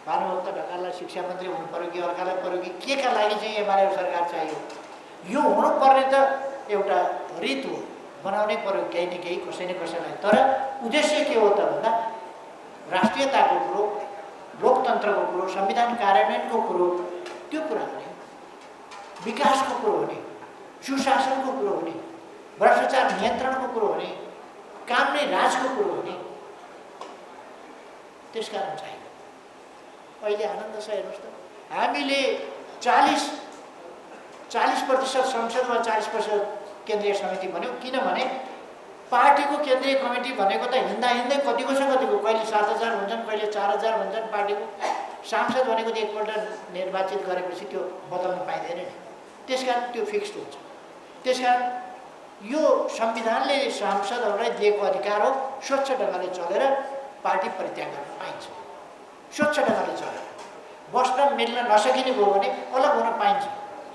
भानुभक्त ढकाललाई शिक्षा मन्त्री हुनु पर्यो कि अर्कालाई पर्यो कि केका लागि चाहिँ एमालेको सरकार चाहियो? यो हुनुपर्ने त एउटा रीत हो, बनाउनै पर्यो केही न केही, कसै न कसैलाई। तर उद्देश्य के हो त भन्दा राष्ट्रियताको कुरो, लोकतन्त्रको कुरो, संविधान कार्यान्वयनको कुरो, त्यो कुरा हो नि, विकासको कुरो हो नि, सुशासनको कुरो हो नि, भ्रष्टाचार नियन्त्रणको कुरो हो नि, कानुनी राजको कुरो हो नि। त्यसकारण चाहिँ अहिले आनन्द छ। हेर्नुहोस् त, हामीले 40% संसद वा 40% केन्द्रीय समिति भन्यो। किनभने पार्टीको केन्द्रीय कमिटी भनेको त हिँड्दा हिँड्दै कतिको छ कतिको, कहिले 7,000 हुन्छन्, कहिले 4,000 हुन्छन्। पार्टीको सांसद भनेको त एकपल्ट निर्वाचित गरेपछि त्यो बदल्न पाइँदैन नि। त्यसकारण त्यो फिक्स्ड हुन्छ। त्यसकारण यो संविधानले सांसदहरूलाई दिएको अधिकार हो। स्वच्छ ढङ्गले चलेर पार्टी परित्याग गर्न पाइन्छ। स्वच्छ ढङ्गले चलेर बस्न मिल्न नसकिने भयो भने अलग हुन पाइन्छ।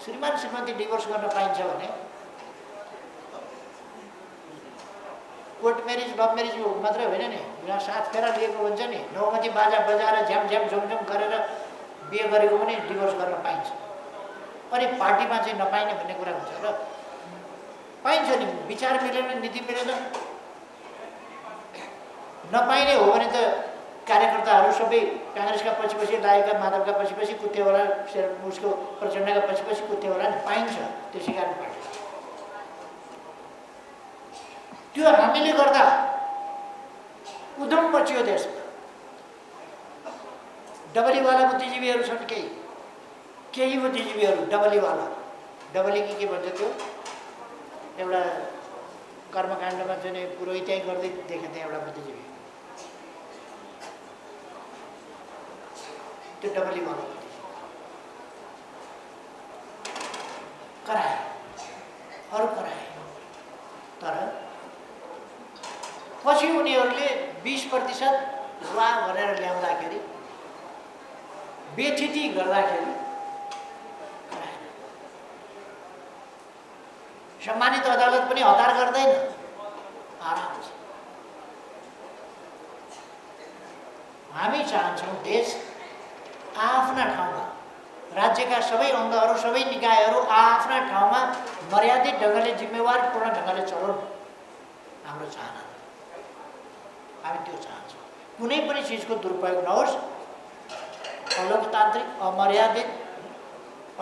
श्रीमान श्रीमती डिभोर्स गर्न पाइन्छ भने कोर्ट म्यारिज, लभ म्यारिज मात्रै होइन नि, यहाँ 7 फेरा लिएको हुन्छ नि, 9 बाजा बजाएर झ्याम झ्याम झुमझुम गरेर बिहे गरेको पनि डिभोर्स गर्न पाइन्छ। अनि पार्टीमा चाहिँ नपाइने भन्ने कुरा हुन्छ र? पाइन्छ नि। विचार मिलेन, नीति मिलेन, नपाइने हो भने त कार्यकर्ताहरू सबै काङ्ग्रेसका पछि लागेका, माधवका पछि कुद्थे होला, उसको प्रचण्डका पछि कुद्थे होला नि। पाइन्छ। त्यसै कारण पार्टी त्यो हामीले गर्दा उद्यम बचियो देशमा। डबलीवाला बुद्धिजीवीहरू छन्, केही बुद्धिजीवीहरू डबलीवाला। डबली के भन्छ त्यो? एउटा कर्मकाण्डमा चाहिँ पुरोहित्याइ गर्दै देखेको थिएँ एउटा बुद्धिजीवी, त्यो डबलीवाला कराए, अरू कराए। तर पछि उनीहरूले 20% वा भनेर ल्याउँदाखेरि, बेथिति गर्दाखेरि सम्मानित अदालत पनि हतार गर्दैन, आराम छ। हामी चाहन्छौँ देश आफ्ना ठाउँमा राज्यका सबै अङ्गहरू सबै निकायहरू आफ्ना ठाउँमा मर्यादित ढङ्गले जिम्मेवारपूर्ण ढङ्गले चलाउन् हाम्रो चाहना। हामी त्यो चाहन्छौँ। कुनै पनि चिजको दुरुपयोग नहोस्, अलोकतान्त्रिक, अमर्यादित,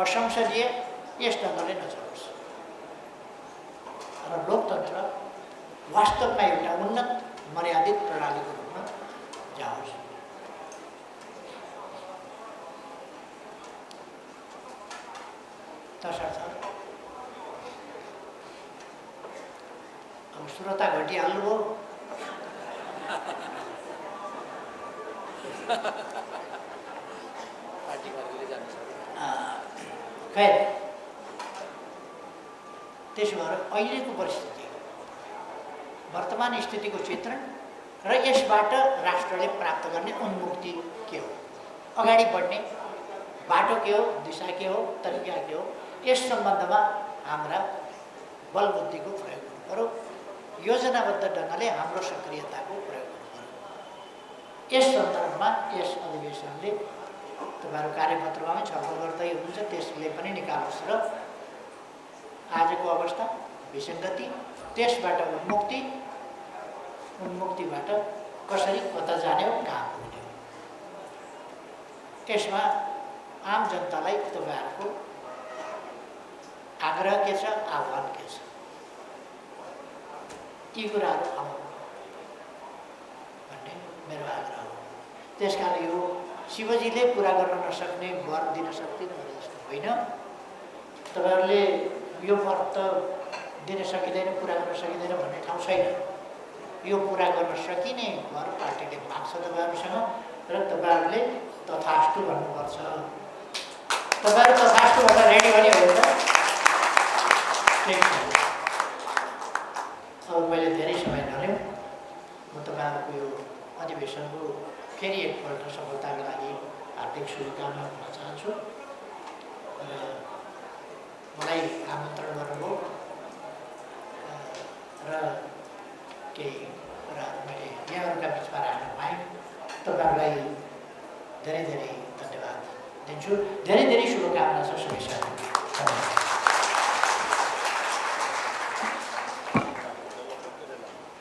असंसदीय यस ढङ्गले नचलोस् र लोकतन्त्र वास्तवमा एउटा उन्नत मर्यादित प्रणालीको रूपमा जाओस्। तसर्थ अब श्रोता घटिहाल्नुभयो। खैर, त्यसो भएर अहिलेको परिस्थिति, वर्तमान स्थितिको चित्रण र यसबाट राष्ट्रले प्राप्त गर्ने उन्मुक्ति के हो, अगाडि बढ्ने बाटो के हो, दिशा के हो, तरिका के हो, यस सम्बन्धमा हाम्रा बलबुद्धिको प्रयोग गर्नु पर्यो। योजनाबद्ध ढङ्गले हाम्रो सक्रियताको प्रयोग गर्नु पर्यो। यस सन्दर्भमा यस अधिवेशनले तपाईँहरू कार्यपत्रमा पनि छलफल गर्दै हुनुहुन्छ, त्यसले पनि निकालोस् र आजको अवस्था, विसङ्गति, त्यसबाट उन्मुक्तिबाट कसरी कता जाने हो, कहाँ पुग्ने हो, त्यसमा आम जनतालाई तपाईँहरूको आग्रह के छ, आह्वान के छ, यी कुराहरू आउनु भन्ने मेरो आग्रह हो। त्यसकारण यो शिवजीले पुरा गर्न नसक्ने वर दिन सक्दिनँ भने जस्तो होइन। तपाईँहरूले यो वर त दिन सकिँदैन, पुरा गर्न सकिँदैन भन्ने ठाउँ छैन। यो पुरा गर्न सकिने वर पार्टीले माग्छ तपाईँहरूसँग र तपाईँहरूले तथास्तु भन्नुपर्छ। तपाईँहरू तथास्तु भन्न रेडी भने हो त? ठिक छ। अब मैले धेरै समय नलिउँ, म तपाईँहरूको यो अधिवेशनको फेरि एकपल्ट सफलताको लागि हार्दिक शुभकामना भन्न चाहन्छु र मलाई आमन्त्रण गर्नुभयो र केही कुराहरू मैले यहाँहरूका बिचमा राख्न पाएँ। तपाईँहरूलाई धेरै धेरै धन्यवाद दिन्छु। धेरै धेरै शुभकामना छ सबै।